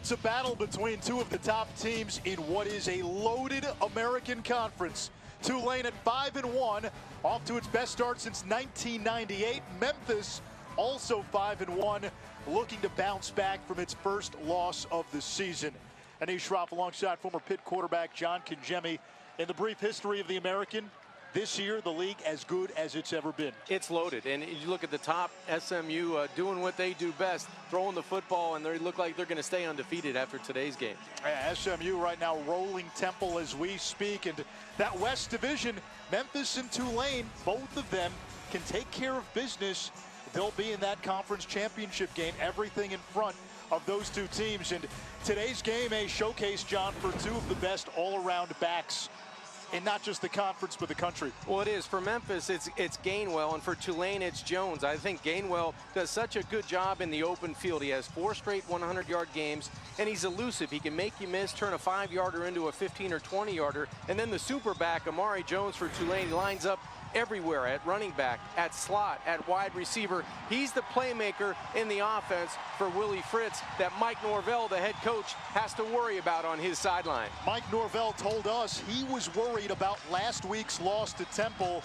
It's a battle between two of the top teams in what is a loaded American Conference. Tulane at 5-1, off to its best start since 1998. Memphis also 5-1, looking to bounce back from its first loss of the season. Anish Shroff alongside former Pitt quarterback John Kangemi. In the brief history of the American, this year, the league as good as it's ever been. It's loaded, and you look at the top, SMU doing what they do best, throwing the football, and they look like they're going to stay undefeated after today's game. Yeah, SMU right now rolling Temple as we speak, and that West Division, Memphis and Tulane, both of them can take care of business. They'll be in that conference championship game, everything in front of those two teams. And today's game, a showcase, John, for two of the best all-around backs in not just the conference, but the country. Well, it is. For Memphis, it's Gainwell, and for Tulane, it's Jones. I think Gainwell does such a good job in the open field. He has 4 straight 100-yard games, and he's elusive. He can make you miss, turn a 5-yarder into a 15 or 20-yarder. And then the super back, Amari Jones for Tulane, he lines up everywhere, at running back, at slot, at wide receiver. He's the playmaker in the offense for Willie Fritz that Mike Norvell, the head coach, has to worry about on his sideline. Mike Norvell told us he was worried about last week's loss to Temple,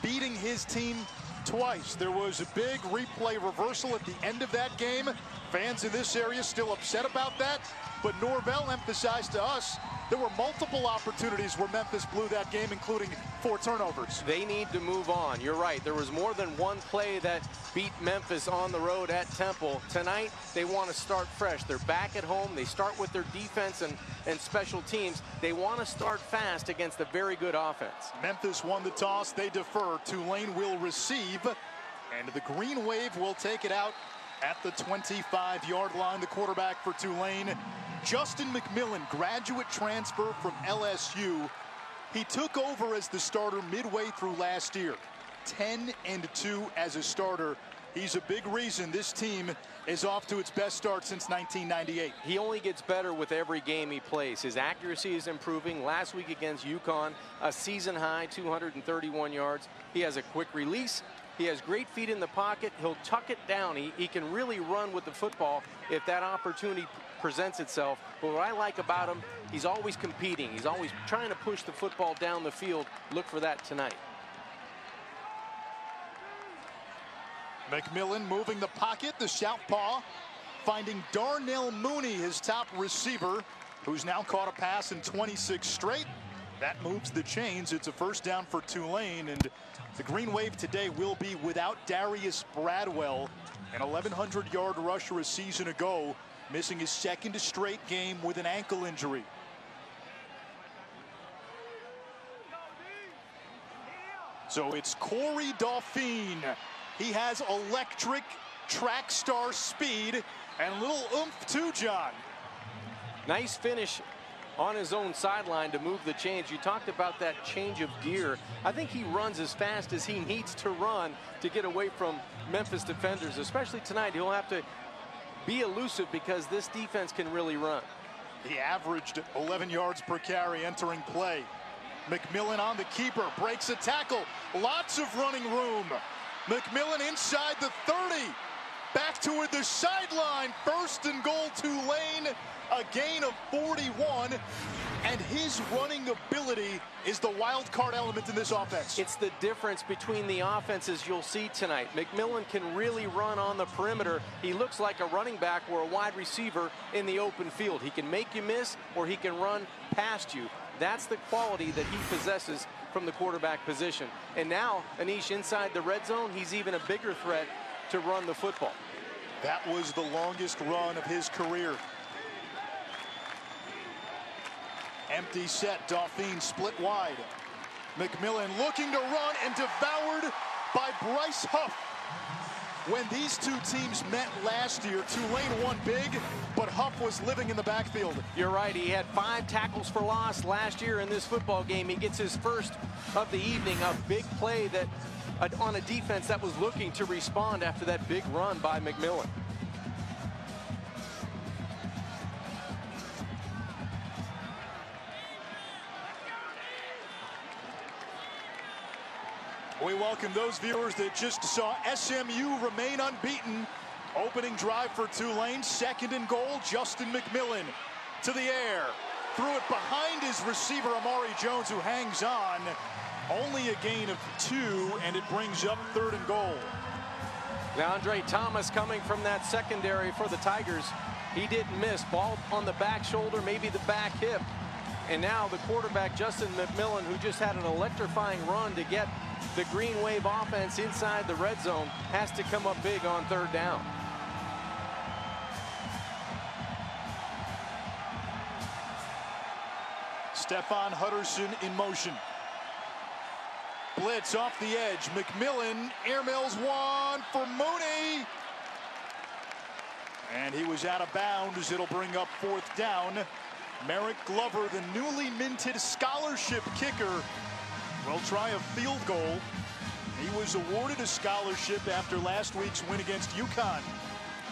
beating his team twice. There was a big replay reversal at the end of that game. Fans in this area still upset about that, but Norvell emphasized to us there were multiple opportunities where Memphis blew that game, including 4 turnovers. They need to move on. You're right. There was more than one play that beat Memphis on the road at Temple. Tonight, they want to start fresh. They're back at home. They start with their defense and special teams. They want to start fast against a very good offense. Memphis won the toss. They defer. Tulane will receive, and the Green Wave will take it out at the 25-yard line. The quarterback for Tulane, Justin McMillan, graduate transfer from LSU. He took over as the starter midway through last year. 10-2 as a starter. He's a big reason this team is off to its best start since 1998. He only gets better with every game he plays. His accuracy is improving. Last week against UConn, a season high 231 yards. He has a quick release. He has great feet in the pocket. He'll tuck it down. He can really run with the football if that opportunity presents itself. But what I like about him, he's always competing. He's always trying to push the football down the field. Look for that tonight. McMillan moving the pocket, the southpaw, finding Darnell Mooney, his top receiver, who's now caught a pass in 26 straight. That moves the chains. It's a first down for Tulane, and the Green Wave today will be without Darius Bradwell, an 1,100-yard rusher a season ago, missing his second straight game with an ankle injury. So it's Corey Dauphine. He has electric track star speed and a little oomph too, John. Nice finish on his own sideline to move the chains. You talked about that change of gear. I think he runs as fast as he needs to run to get away from Memphis defenders. Especially tonight, he'll have to be elusive because this defense can really run. He averaged 11 yards per carry entering play. McMillan on the keeper, breaks a tackle. Lots of running room. McMillan inside the 30. Back toward the sideline. First and goal, Tulane. A gain of 41. And his running ability is the wild card element in this offense. It's the difference between the offenses you'll see tonight. McMillan can really run on the perimeter. He looks like a running back or a wide receiver in the open field. He can make you miss or he can run past you. That's the quality that he possesses from the quarterback position. And now, Anish, inside the red zone, he's even a bigger threat to run the football. That was the longest run of his career. Empty set, Dauphine split wide. McMillan looking to run and devoured by Bryce Huff. When these two teams met last year, Tulane won big, but Huff was living in the backfield. You're right. He had 5 tackles for loss last year in this football game. He gets his first of the evening, a big play that on a defense that was looking to respond after that big run by McMillan. We welcome those viewers that just saw SMU remain unbeaten Opening drive for Tulane, 2nd and goal. Justin McMillan to the air. Threw it behind his receiver, Amari Jones, who hangs on. Only a gain of 2, and it brings up 3rd and goal. Now Andre Thomas coming from that secondary for the Tigers. He didn't miss. Ball on the back shoulder, maybe the back hip. And now the quarterback, Justin McMillan, who just had an electrifying run to get the Green Wave offense inside the red zone, has to come up big on 3rd down. Stephon Hutterson in motion. Blitz off the edge. McMillan airmails one for Mooney. And he was out of bounds. It'll bring up 4th down. Merrick Glover, the newly minted scholarship kicker, will try a field goal. He was awarded a scholarship after last week's win against UConn.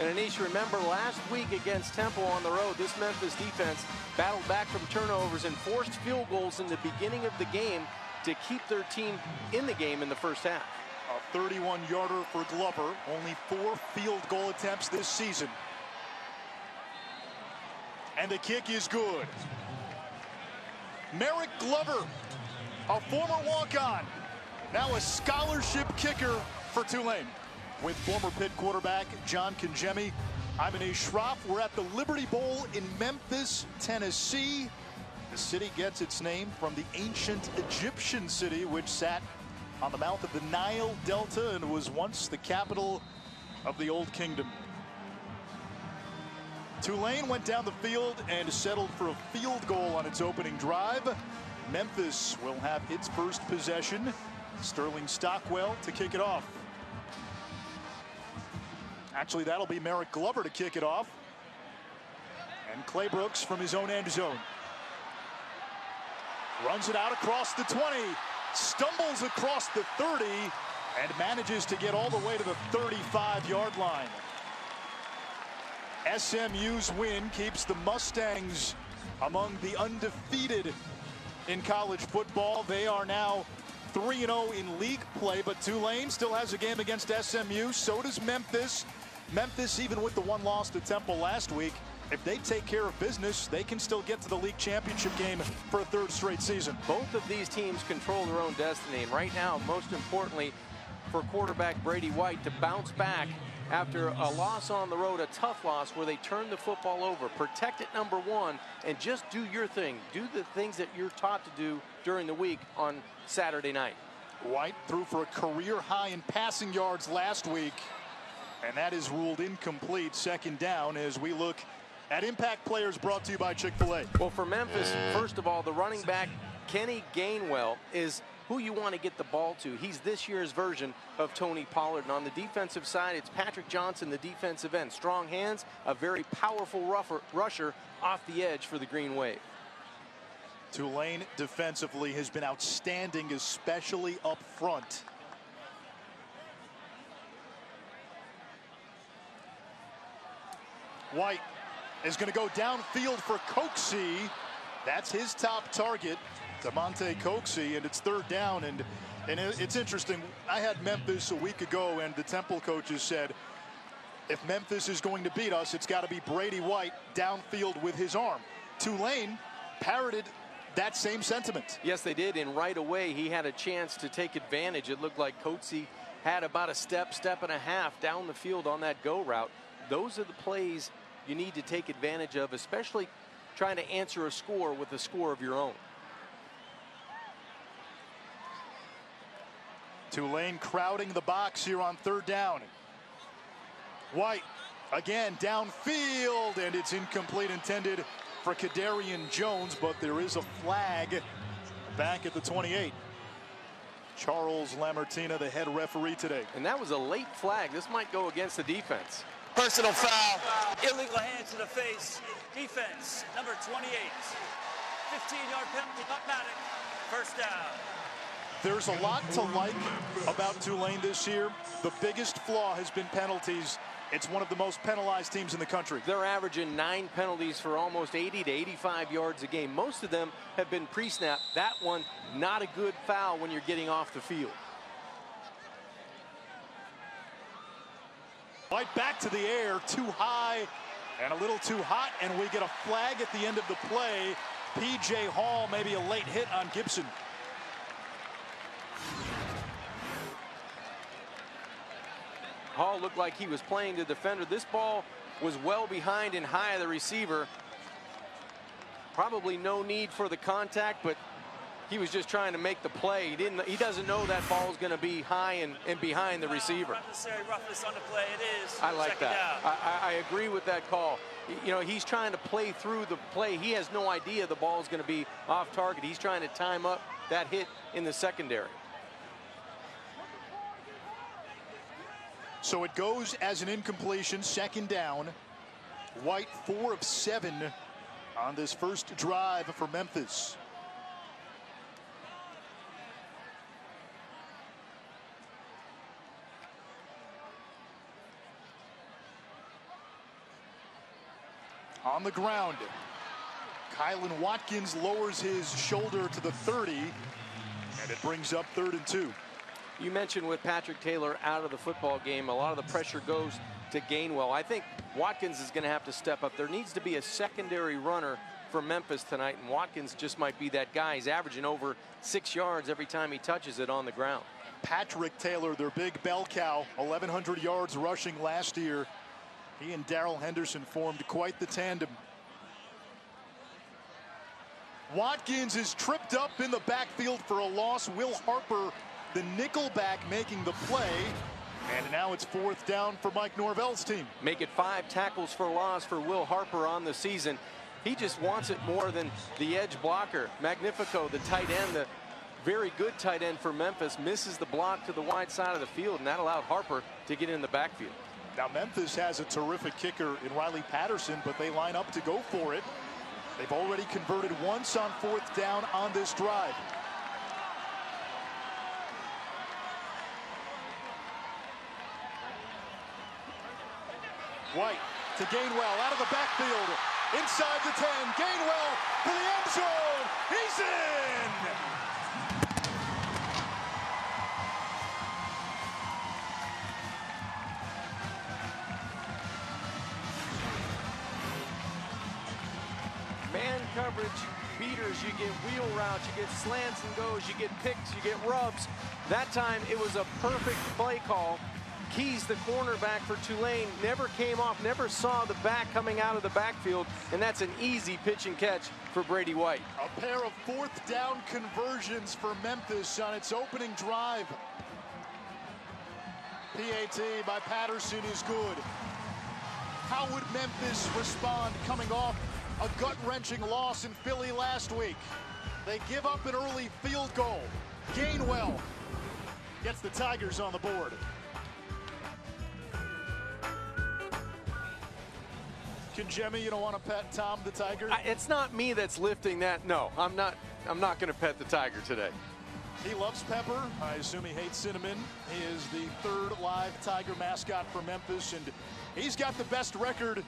And Anish, remember last week against Temple on the road, this Memphis defense battled back from turnovers and forced field goals in the beginning of the game to keep their team in the game in the first half. A 31-yarder for Glover. Only 4 field goal attempts this season. And the kick is good. Merrick Glover, a former walk-on, now a scholarship kicker for Tulane. With former Pitt quarterback John Kangemi, I'm Anish Shroff. We're at the Liberty Bowl in Memphis, Tennessee. The city gets its name from the ancient Egyptian city, which sat on the mouth of the Nile Delta and was once the capital of the Old Kingdom. Tulane went down the field and settled for a field goal on its opening drive. Memphis will have its first possession. Sterling Stockwell to kick it off. Actually, that'll be Merrick Glover to kick it off. And Clay Brooks from his own end zone. Runs it out across the 20. Stumbles across the 30 and manages to get all the way to the 35-yard line. SMU's win keeps the Mustangs among the undefeated in college football. They are now 3-0 in league play, but Tulane still has a game against SMU. So does Memphis. Memphis, even with the 1 loss to Temple last week, if they take care of business, they can still get to the league championship game for a 3rd straight season. Both of these teams control their own destiny. And right now, most importantly, for quarterback Brady White to bounce back after a loss on the road, a tough loss where they turned the football over. Protect it, number 1, and just do your thing. Do the things that you're taught to do during the week on Saturday night. White threw for a career high in passing yards last week, and that is ruled incomplete. 2nd down as we look at impact players brought to you by Chick-fil-A. Well, for Memphis, first of all, the running back Kenny Gainwell is who you want to get the ball to. He's this year's version of Tony Pollard. And on the defensive side, it's Patrick Johnson, the defensive end. Strong hands, a very powerful rusher off the edge for the Green Wave. Tulane defensively has been outstanding, especially up front. White is going to go downfield for Coxie. That's his top target, DeMonte Coxie, and it's 3rd down. And it's interesting. I had Memphis a week ago, and the Temple coaches said, if Memphis is going to beat us, it's got to be Brady White downfield with his arm. Tulane parroted that same sentiment. Yes, they did, and right away he had a chance to take advantage. It looked like Coxie had about a step and a half down the field on that go route. Those are the plays you need to take advantage of, especially trying to answer a score with a score of your own. Tulane crowding the box here on 3rd down. White again downfield, and it's incomplete, intended for Kadarian Jones, but there is a flag back at the 28. Charles Lamartina, the head referee today. And that was a late flag. This might go against the defense. Personal foul. Illegal hands to the face. Defense, number 28. 15-yard penalty, automatic. 1st down. There's a lot to like about Tulane this year. The biggest flaw has been penalties. It's one of the most penalized teams in the country. They're averaging 9 penalties for almost 80 to 85 yards a game. Most of them have been pre-snap. That one, not a good foul when you're getting off the field. White back to the air, too high and a little too hot, and we get a flag at the end of the play. P.J. Hall, maybe a late hit on Gibson. Hall looked like he was playing the defender. This ball was well behind and high of the receiver. Probably no need for the contact, but he was just trying to make the play. He doesn't know that ball is going to be high and behind the receiver. Unnecessary roughness on the play. It is. I like Second that. down. I agree with that call. You know, he's trying to play through the play. He has no idea the ball is going to be off target. He's trying to time up that hit in the secondary. So it goes as an incompletion, second down. White 4 of 7 on this first drive for Memphis. On the ground, Kylan Watkins lowers his shoulder to the 30, and it brings up 3rd and 2. You mentioned with Patrick Taylor out of the football game, a lot of the pressure goes to Gainwell. I think Watkins is going to have to step up. There needs to be a secondary runner for Memphis tonight, and Watkins just might be that guy. He's averaging over 6 yards every time he touches it on the ground. Patrick Taylor, their big bell cow, 1,100 yards rushing last year. He and Darrell Henderson formed quite the tandem. Watkins is tripped up in the backfield for a loss. Will Harper, the nickelback, making the play. And now it's 4th down for Mike Norvell's team. Make it 5 tackles for loss for Will Harper on the season. He just wants it more than the edge blocker. Magnifico, the tight end, the very good tight end for Memphis, misses the block to the wide side of the field, and that allowed Harper to get in the backfield. Now Memphis has a terrific kicker in Riley Patterson, but they line up to go for it. They've already converted once on 4th down on this drive. White to Gainwell out of the backfield. Inside the 10. Gainwell for the end zone. He's in! Man coverage, beaters, you get wheel routes, you get slants and goes, you get picks, you get rubs. That time it was a perfect play call. Keys, the cornerback for Tulane, never came off, never saw the back coming out of the backfield, and that's an easy pitch and catch for Brady White. A pair of 4th down conversions for Memphis on its opening drive. PAT by Patterson is good. How would Memphis respond coming off a gut-wrenching loss in Philly last week? They give up an early field goal. Gainwell gets the Tigers on the board. Jemmy, you don't want to pet Tom the Tiger? It's not me that's lifting that. No, I'm not going to pet the Tiger today. He loves pepper. I assume he hates cinnamon. He is the 3rd live Tiger mascot for Memphis, and he's got the best record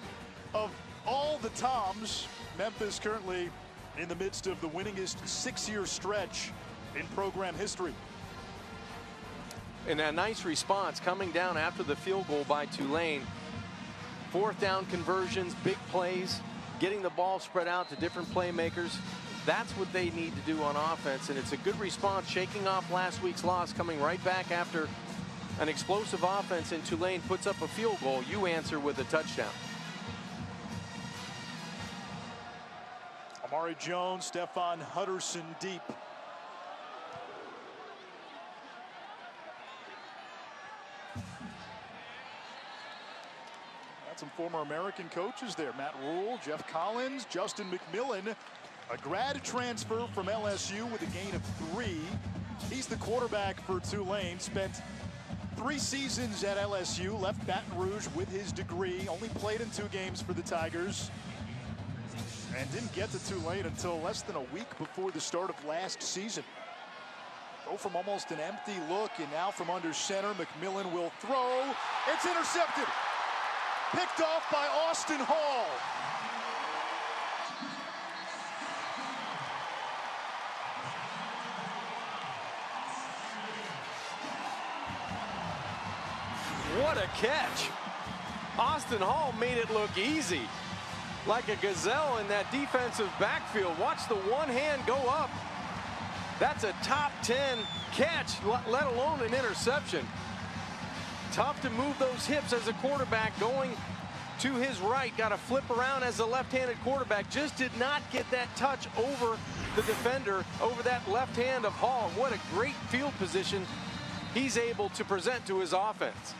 of all the Toms. Memphis currently in the midst of the winningest 6-year stretch in program history. And a nice response coming down after the field goal by Tulane. 4th down conversions, big plays, getting the ball spread out to different playmakers. That's what they need to do on offense, and it's a good response, shaking off last week's loss, coming right back after an explosive offense, and Tulane puts up a field goal. You answer with a touchdown. Amari Jones, Stefan Hutterson deep. Some former American coaches there. Matt Rule, Jeff Collins, Justin McMillan, a grad transfer from LSU with a gain of 3. He's the quarterback for Tulane. Spent 3 seasons at LSU, left Baton Rouge with his degree, only played in 2 games for the Tigers, and didn't get to Tulane until less than a week before the start of last season. Go from almost an empty look, and now from under center, McMillan will throw. It's intercepted. Picked off by Austin Hall. What a catch. Austin Hall made it look easy, like a gazelle in that defensive backfield. Watch the one hand go up. That's a top 10 catch, let alone an interception. Tough to move those hips as a quarterback going to his right. Got to flip around as a left-handed quarterback. Just did not get that touch over the defender, over that left hand of Hall. What a great field position he's able to present to his offense.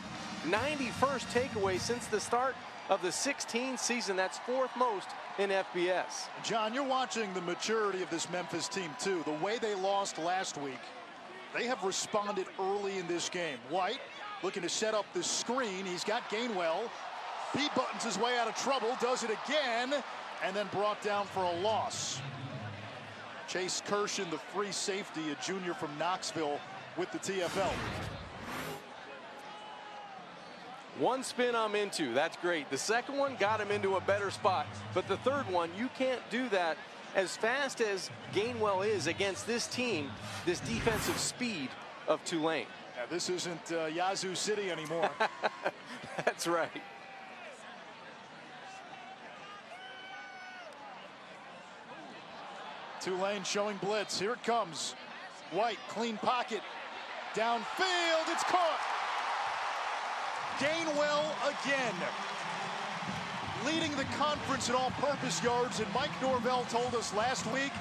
91st takeaway since the start of the 16 season. That's 4th most in FBS. John, you're watching the maturity of this Memphis team too. The way they lost last week, they have responded early in this game. White looking to set up the screen. He's got Gainwell. He buttons his way out of trouble, does it again, and then brought down for a loss. Chase Kirshen, the free safety, a junior from Knoxville, with the TFL. One spin I'm into, that's great. The second one got him into a better spot. But the third one, you can't do that as fast as Gainwell is against this team, this defensive speed of Tulane. Yeah, this isn't Yazoo City anymore. That's right. Tulane showing blitz. Here it comes. White, clean pocket. Downfield, it's caught. Gainwell again. Leading the conference in all-purpose yards, and Mike Norvell told us last week,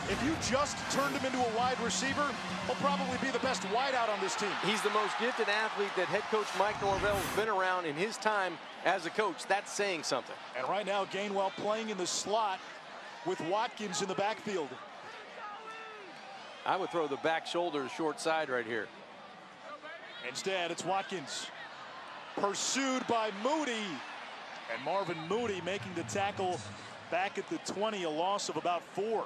if you just turned him into a wide receiver, he'll probably be the best wideout on this team. He's the most gifted athlete that head coach Mike Norvell has been around in his time as a coach. That's saying something. And right now, Gainwell playing in the slot with Watkins in the backfield. I would throw the back shoulder short side right here. Instead, it's Watkins. Pursued by Moody. And Marvin Moody making the tackle back at the 20, a loss of about 4.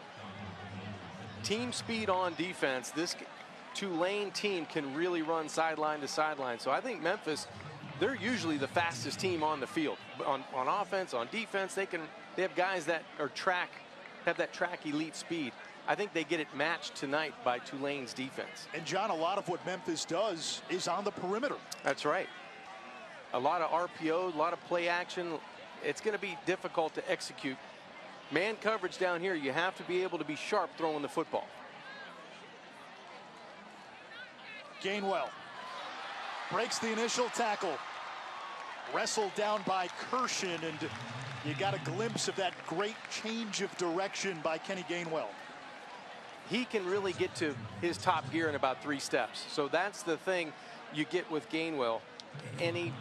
Team speed on defense. This Tulane team can really run sideline to sideline. So I think Memphis, they're usually the fastest team on the field. On offense, on defense, they have guys that are have that track elite speed. I think they get it matched tonight by Tulane's defense. And John, a lot of what Memphis does is on the perimeter. That's right. A lot of RPO, a lot of play action. It's going to be difficult to execute. Man coverage down here, you have to be able to be sharp throwing the football. Gainwell breaks the initial tackle. Wrestled down by Kirshen, and you got a glimpse of that great change of direction by Kenny Gainwell. He can really get to his top gear in about 3 steps. So that's the thing you get with Gainwell. And he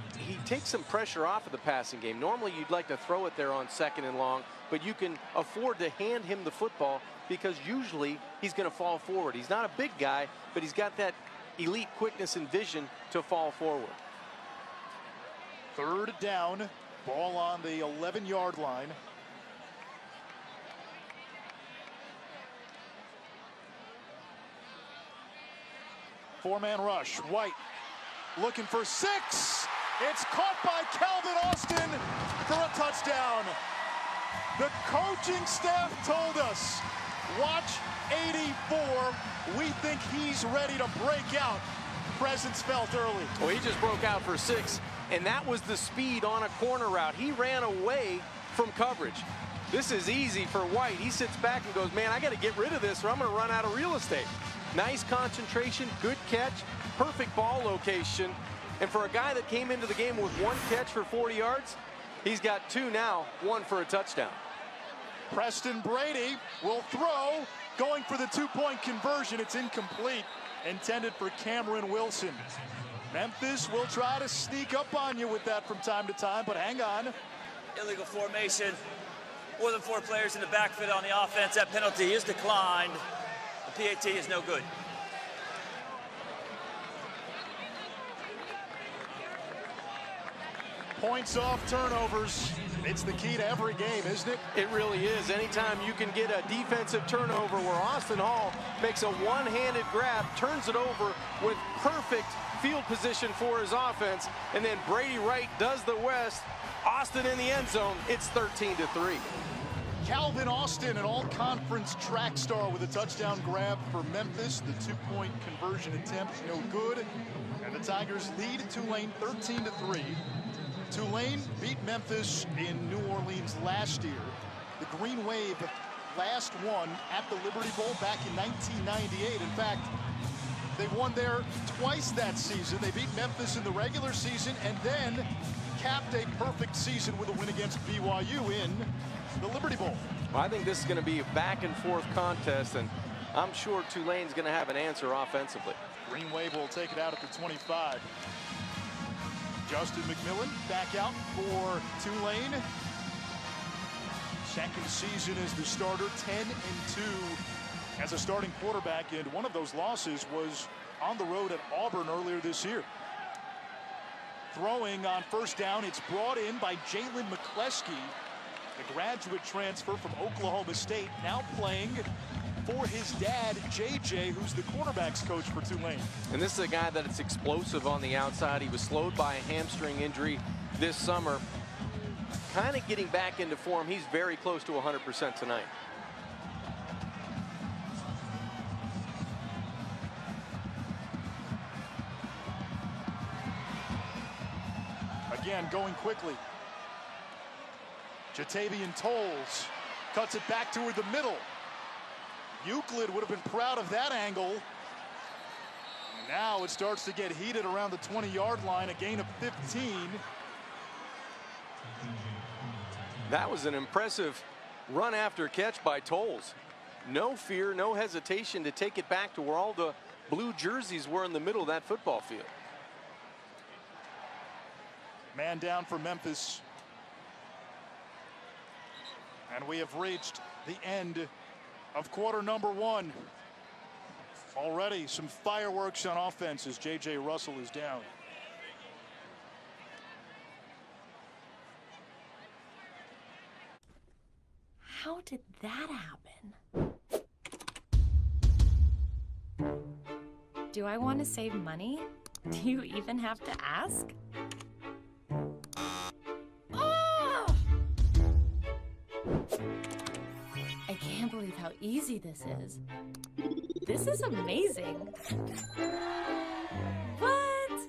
takes some pressure off of the passing game. Normally you'd like to throw it there on 2nd and long, but you can afford to hand him the football because usually he's going to fall forward. He's not a big guy, but he's got that elite quickness and vision to fall forward. 3rd down, ball on the 11-yard line. Four-man rush. White looking for 6. It's caught by Calvin Austin for a touchdown. The coaching staff told us, watch 84. We think he's ready to break out. Presence felt early. Well, he just broke out for 6, and that was the speed on a corner route. He ran away from coverage. This is easy for White. He sits back and goes, man, I got to get rid of this or I'm going to run out of real estate. Nice concentration, good catch, perfect ball location. And for a guy that came into the game with 1 catch for 40 yards, he's got 2 now, 1 for a touchdown. Preston Brady will throw, going for the 2-point conversion. It's incomplete, intended for Cameron Wilson. Memphis will try to sneak up on you with that from time to time, but hang on. Illegal formation. More than 4 players in the backfield on the offense. That penalty is declined. The PAT is no good. Points off turnovers. It's the key to every game, isn't it? It really is. Anytime you can get a defensive turnover where Austin Hall makes a one-handed grab, turns it over with perfect field position for his offense, and then Brady Wright does the rest. Austin in the end zone. It's 13-3. Calvin Austin, an all-conference track star, with a touchdown grab for Memphis. The 2-point conversion attempt, no good. And the Tigers lead Tulane 13-3. Tulane beat Memphis in New Orleans last year. The Green Wave last won at the Liberty Bowl back in 1998. In fact, they won there twice that season. They beat Memphis in the regular season and then capped a perfect season with a win against BYU in the Liberty Bowl. Well, I think this is going to be a back and forth contest, and I'm sure Tulane's going to have an answer offensively. Green Wave will take it out at the 25. Justin McMillan back out for Tulane. Second season as the starter, 10-2 as a starting quarterback, and one of those losses was on the road at Auburn earlier this year. Throwing on first down, it's brought in by Jalen McCleskey, the graduate transfer from Oklahoma State, now playing for his dad, JJ, who's the quarterback's coach for Tulane. And this is a guy that is explosive on the outside. He was slowed by a hamstring injury this summer. Kind of getting back into form. He's very close to 100% tonight. Again, going quickly. Jatavian Tolles cuts it back toward the middle. Euclid would have been proud of that angle. And now it starts to get heated around the 20-yard line, a gain of 15. That was an impressive run after catch by Tolles. No fear, no hesitation to take it back to where all the blue jerseys were in the middle of that football field. Man down for Memphis. And we have reached the end of quarter number one. Already some fireworks on offense as J.J. Russell is down. How did that happen? Do I want to save money? Do you even have to ask? Oh! I can't believe how easy this is. This is amazing. What?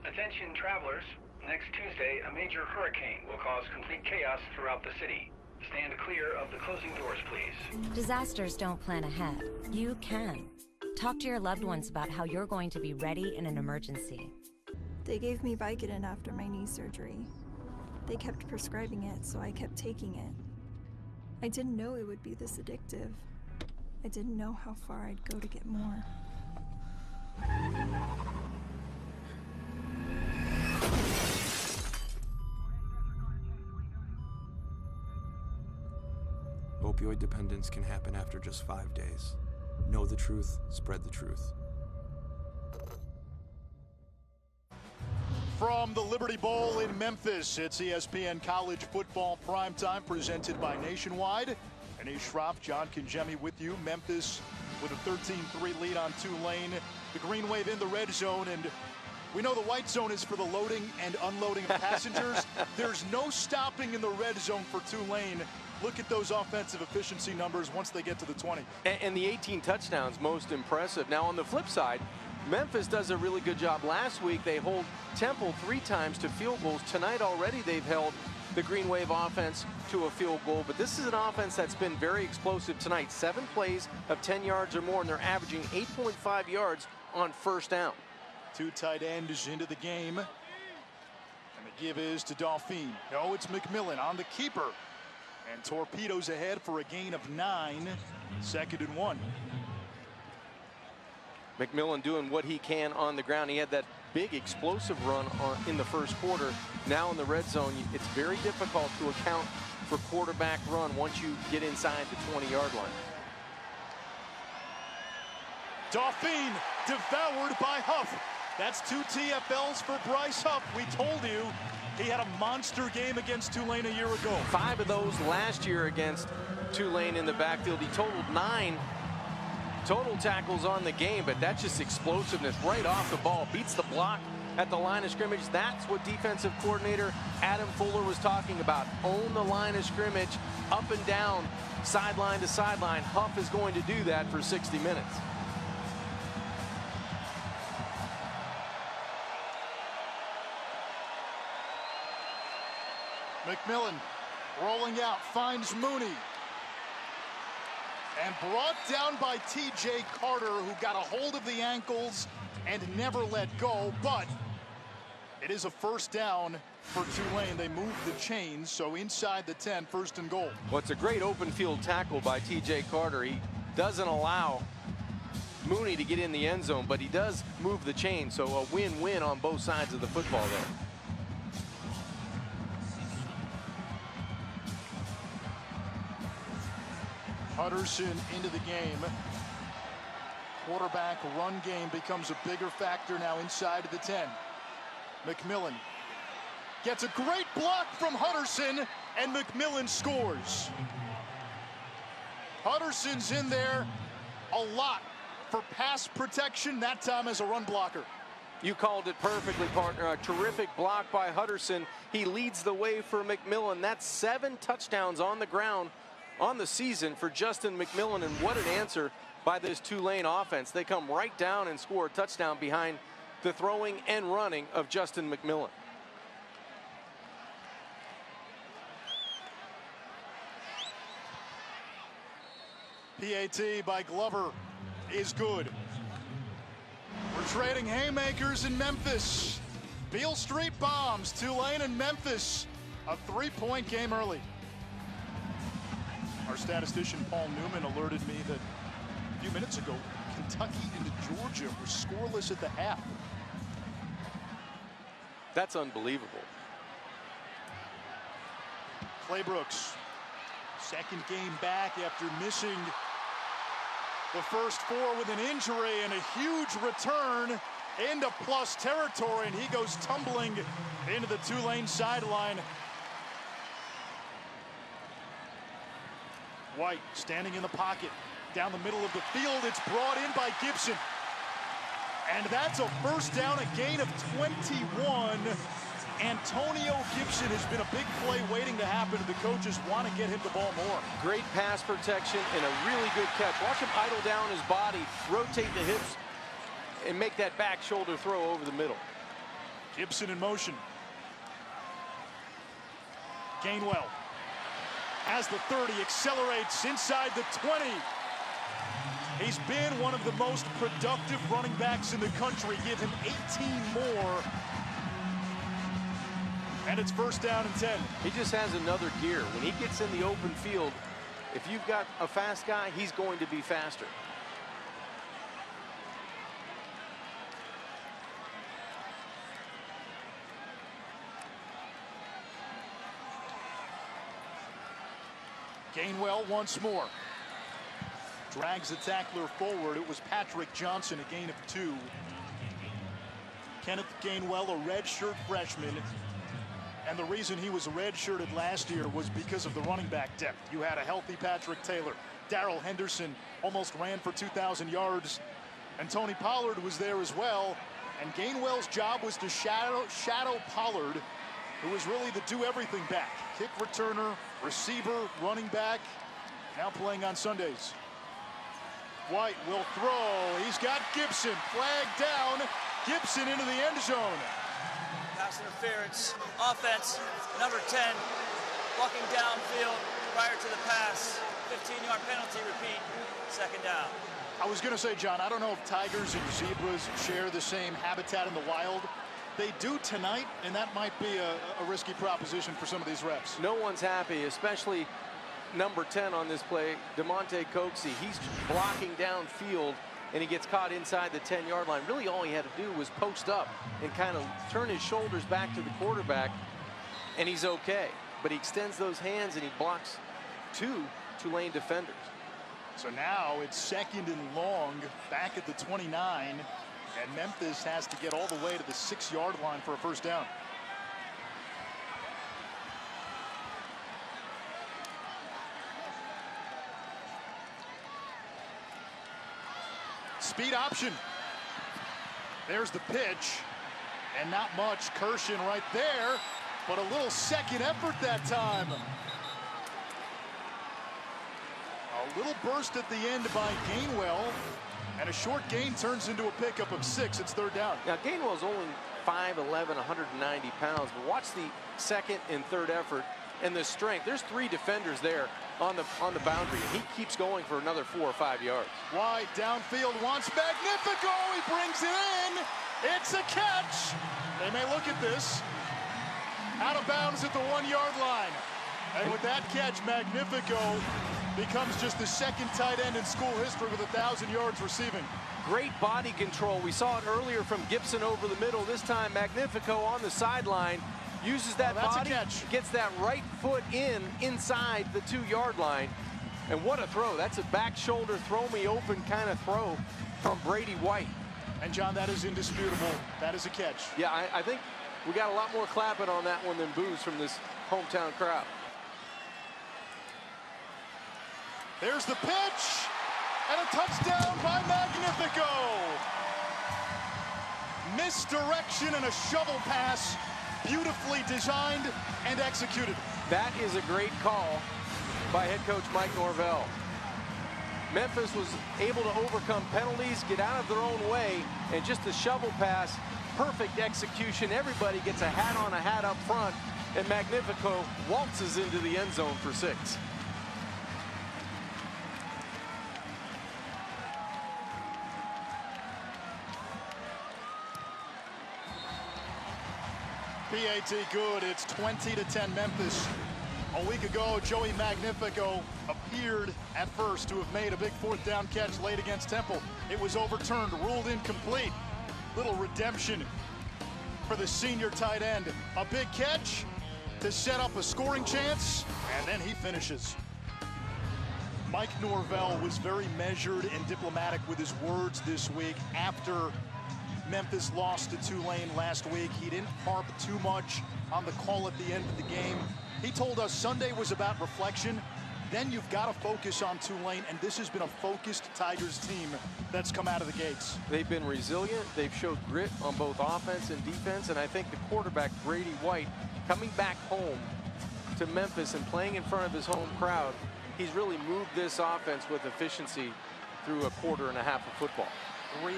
Attention travelers, next Tuesday a major hurricane will cause complete chaos throughout the city. Stand clear of the closing doors, please. Disasters don't plan ahead. You can. Talk to your loved ones about how you're going to be ready in an emergency. They gave me Vicodin after my knee surgery. They kept prescribing it, so I kept taking it. I didn't know it would be this addictive. I didn't know how far I'd go to get more. Opioid dependence can happen after just 5 days. Know the truth, spread the truth. From the Liberty Bowl in Memphis, it's ESPN College Football Primetime presented by Nationwide. Anish Shroff, John Kangemi with you. Memphis with a 13-3 lead on Tulane. The Green Wave in the red zone, and we know the white zone is for the loading and unloading of passengers. There's no stopping in the red zone for Tulane. Look at those offensive efficiency numbers once they get to the 20. And the 18 touchdowns, most impressive. Now on the flip side, Memphis does a really good job. Last week they hold Temple 3 times to field goals. Tonight already they've held the Green Wave offense to a field goal. But this is an offense that's been very explosive tonight. 7 plays of 10 yards or more, and they're averaging 8.5 yards on first down. 2 tight ends into the game. And the give is to Dauphine. No, it's McMillan on the keeper. And torpedoes ahead for a gain of 9. 2nd and 1. McMillan doing what he can on the ground. He had that big explosive run in the first quarter. Now in the red zone, it's very difficult to account for quarterback run once you get inside the 20-yard line. Dauphine devoured by Huff. That's 2 TFLs for Bryce Huff. We told you he had a monster game against Tulane a year ago. 5 of those last year against Tulane in the backfield. He totaled 9 total tackles on the game, but that's just explosiveness right off the ball. Beats the block at the line of scrimmage. That's what defensive coordinator Adam Fuller was talking about. Own the line of scrimmage, up and down, sideline to sideline. Huff is going to do that for 60 minutes. McMillan rolling out, finds Mooney. And brought down by T.J. Carter, who got a hold of the ankles and never let go. But it is a first down for Tulane. They move the chains, so inside the 10, first and goal. Well, it's a great open field tackle by T.J. Carter. He doesn't allow Mooney to get in the end zone, but he does move the chain, so a win-win on both sides of the football there. Hutterson into the game. Quarterback run game becomes a bigger factor now inside of the 10. McMillan gets a great block from Hutterson, and McMillan scores. Hutterson's in there a lot for pass protection, that time as a run blocker. You called it perfectly, partner. A terrific block by Hutterson. He leads the way for McMillan. That's 7 touchdowns on the ground on the season for Justin McMillan, and what an answer by this Tulane offense. They come right down and score a touchdown behind the throwing and running of Justin McMillan. PAT by Glover is good. We're trading haymakers in Memphis. Beale Street bombs Tulane and Memphis. A 3-point game early. Our statistician Paul Newman alerted me that a few minutes ago, Kentucky into Georgia were scoreless at the half. That's unbelievable. Claybrooks, second game back after missing the first 4 with an injury, and a huge return into plus territory, and he goes tumbling into the Tulane sideline. White standing in the pocket down the middle of the field. It's brought in by Gibson, and that's a first down, a gain of 21. Antonio Gibson has been a big play waiting to happen, and the coaches want to get him the ball more. Great pass protection and a really good catch. Watch him idle down his body, rotate the hips, and make that back shoulder throw over the middle. Gibson in motion. Gainwell has the 30, accelerates inside the 20. He's been one of the most productive running backs in the country. Give him 18 more. And it's first down and 10. He just has another gear. When he gets in the open field, if you've got a fast guy, he's going to be faster. Gainwell once more. Drags the tackler forward. It was Patrick Johnson, a gain of 2. Kenneth Gainwell, a redshirt freshman. And the reason he was redshirted last year was because of the running back depth. You had a healthy Patrick Taylor. Darrell Henderson almost ran for 2,000 yards. And Tony Pollard was there as well. And Gainwell's job was to shadow Pollard, who was really the do-everything back. Kick returner, receiver, running back. Now playing on Sundays. White will throw. He's got Gibson. Flag down. Gibson into the end zone. Pass interference. Offense, number 10, walking downfield prior to the pass. 15-yard penalty, repeat, second down. I was going to say, John, I don't know if tigers and zebras share the same habitat in the wild. They do tonight, and that might be a risky proposition for some of these refs. No one's happy, especially number 10 on this play, DeMonte Coxie. He's blocking downfield, and he gets caught inside the 10-yard line. Really all he had to do was post up and kind of turn his shoulders back to the quarterback, and he's okay. But he extends those hands, and he blocks 2 Tulane defenders. So now it's second and long back at the 29, and Memphis has to get all the way to the 6-yard line for a first down. Speed option. There's the pitch, and not much. Kirshen right there, but a little second effort that time. A little burst at the end by Gainwell, and a short gain turns into a pickup of 6. It's third down. Now Gainwell's only 5'11", 190 pounds. But watch the second and third effort and the strength. There's 3 defenders there on the boundary. He keeps going for another 4 or 5 yards. White downfield wants Magnifico. He brings it in. It's a catch. They may look at this. Out of bounds at the 1-yard line. And with that catch, Magnifico becomes just the second tight end in school history with 1,000 yards receiving. Great body control. We saw it earlier from Gibson over the middle. This time, Magnifico on the sideline uses that body, gets that right foot inside the 2-yard line. And what a throw. That's a back shoulder, throw me open kind of throw from Brady White. And John, that is indisputable. That is a catch. Yeah, I think we got a lot more clapping on that one than boos from this hometown crowd. There's the pitch, and a touchdown by Magnifico. Misdirection and a shovel pass, beautifully designed and executed. That is a great call by head coach Mike Norvell. Memphis was able to overcome penalties, get out of their own way, and just a shovel pass, perfect execution. Everybody gets a hat on, a hat up front, and Magnifico waltzes into the end zone for 6. PAT good. It's 20-10 Memphis. A week ago, Joey Magnifico appeared at first to have made a big 4th down catch late against Temple. It was overturned, ruled incomplete. Little redemption for the senior tight end. A big catch to set up a scoring chance, and then he finishes. Mike Norvell was very measured and diplomatic with his words this week after Memphis lost to Tulane last week. He didn't harp too much on the call at the end of the game. He told us Sunday was about reflection. Then you've got to focus on Tulane, and this has been a focused Tigers team that's come out of the gates. They've been resilient. They've showed grit on both offense and defense, and I think the quarterback, Brady White, coming back home to Memphis and playing in front of his home crowd, he's really moved this offense with efficiency through a quarter and a half of football. 3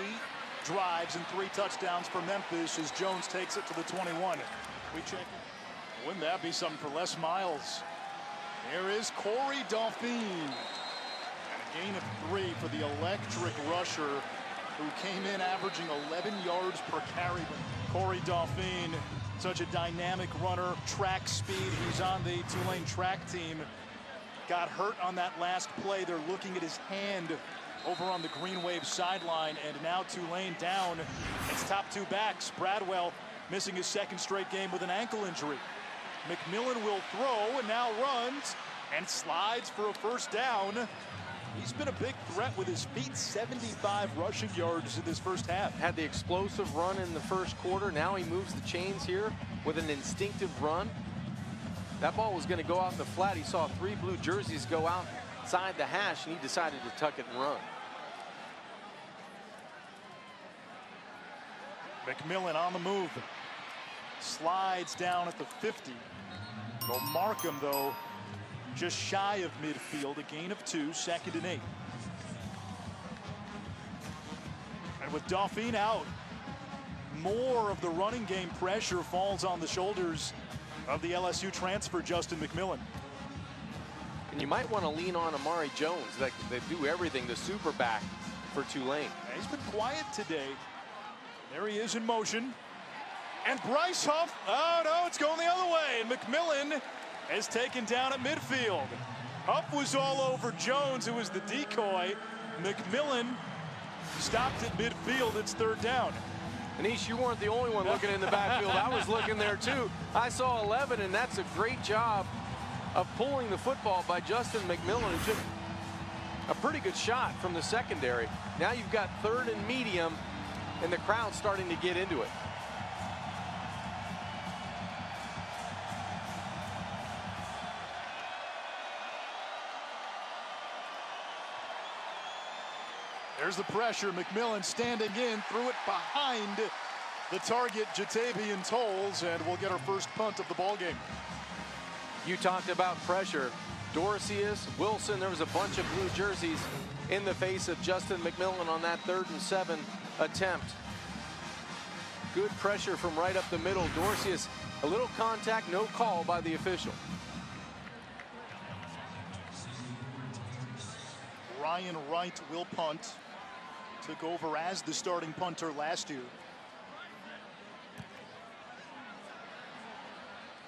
drives and 3 touchdowns for Memphis as Jones takes it to the 21. We check it. Wouldn't that be something for Les Miles? There is Corey Dauphine. And a gain of 3 for the electric rusher who came in averaging 11 yards per carry. Corey Dauphine, such a dynamic runner, track speed. He's on the Tulane track team. Got hurt on that last play. They're looking at his hand over on the Green Wave sideline, and now Tulane down. It's top 2 backs. Bradwell missing his 2nd straight game with an ankle injury. McMillan will throw and now runs and slides for a 1st down. He's been a big threat with his feet. 75 rushing yards in this first half. Had the explosive run in the 1st quarter. Now he moves the chains here with an instinctive run. That ball was going to go out in the flat. He saw 3 blue jerseys go outside the hash, and he decided to tuck it and run. McMillan on the move. Slides down at the 50. They'll mark him, though, just shy of midfield. A gain of 2, 2nd and 8. And with Dauphine out, more of the running game pressure falls on the shoulders of the LSU transfer, Justin McMillan. And you might want to lean on Amari Jones. They do everything, the super back for Tulane. He's been quiet today. There he is in motion. And Bryce Huff, oh no, it's going the other way. And McMillan is taken down at midfield. Huff was all over Jones, who was the decoy. McMillan stopped at midfield. It's 3rd down. Anish, you weren't the only one looking in the backfield. I was looking there too. I saw 11, and that's a great job of pulling the football by Justin McMillan, who took a pretty good shot from the secondary. Now you've got 3rd and medium, and the crowd's starting to get into it. There's the pressure. McMillan standing in, threw it behind the target, Jatavian Tolles, and we'll get our first punt of the ball game. You talked about pressure. Dorcius, Wilson, there was a bunch of blue jerseys in the face of Justin McMillan on that 3rd and 7 attempt. Good pressure from right up the middle. Dorcius, a little contact, no call by the official. Ryan Wright will punt. Took over as the starting punter last year.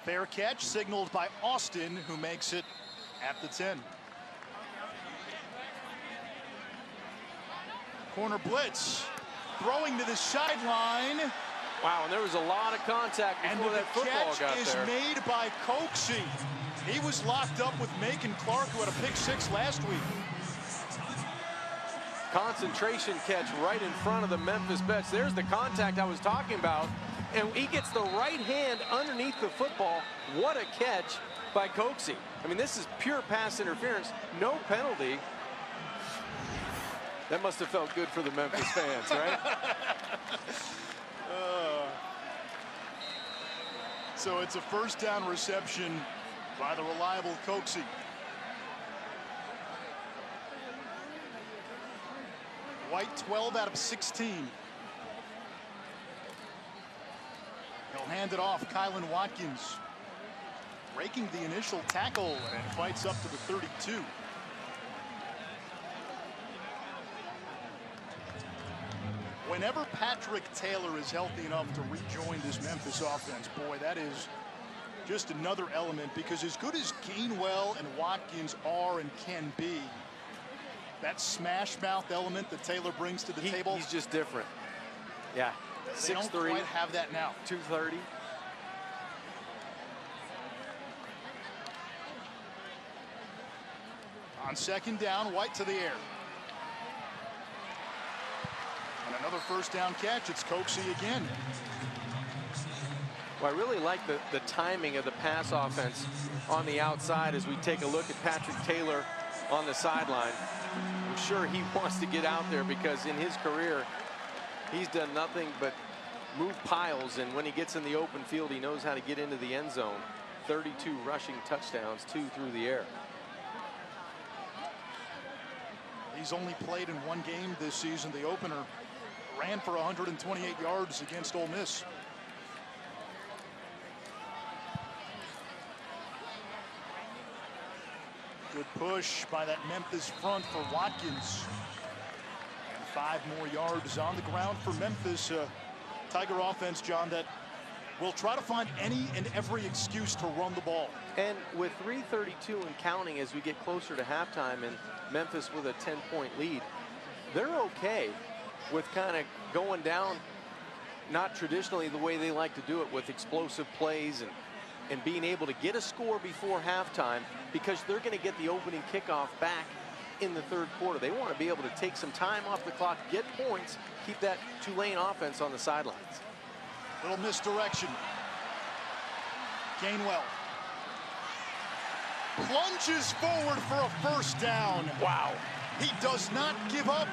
Fair catch signaled by Austin, who makes it at the 10. Corner blitz. Throwing to the sideline. Wow, and there was a lot of contact before that football got there. And the catch is made by Coxie. He was locked up with Macon Clark, who had a pick 6 last week. Concentration catch right in front of the Memphis bench. There's the contact I was talking about. And he gets the right hand underneath the football. What a catch by Coxie. I mean, this is pure pass interference. No penalty. That must have felt good for the Memphis fans, right? So it's a first down reception by the reliable Coxie. White 12 out of 16. He'll hand it off. Kylan Watkins breaking the initial tackle and fights up to the 32. Whenever Patrick Taylor is healthy enough to rejoin this Memphis offense, boy, that is just another element, because as good as Gainwell and Watkins are and can be, that smash mouth element that Taylor brings to the table, he's just different. Yeah. They don't quite have that now. 230. On second down, White to the air. And another first down catch. It's Coxie again. Well, I really like the timing of the pass offense on the outside as we take a look at Patrick Taylor on the sideline. I'm sure he wants to get out there, because in his career, he's done nothing but move piles, and when he gets in the open field, he knows how to get into the end zone. 32 rushing touchdowns, 2 through the air. He's only played in one game this season, the opener. Ran for 128 yards against Ole Miss. Good push by that Memphis front for Watkins. And 5 more yards on the ground for Memphis. Tiger offense, John, that will try to find any and every excuse to run the ball. And with 3:32 and counting as we get closer to halftime, and Memphis with a 10-point lead, they're okay with kind of going down, not traditionally the way they like to do it, with explosive plays and being able to get a score before halftime, because they're going to get the opening kickoff back in the third quarter. They want to be able to take some time off the clock, get points, keep that Tulane offense on the sidelines. Little misdirection. Gainwell plunges forward for a first down. Wow. He does not give up.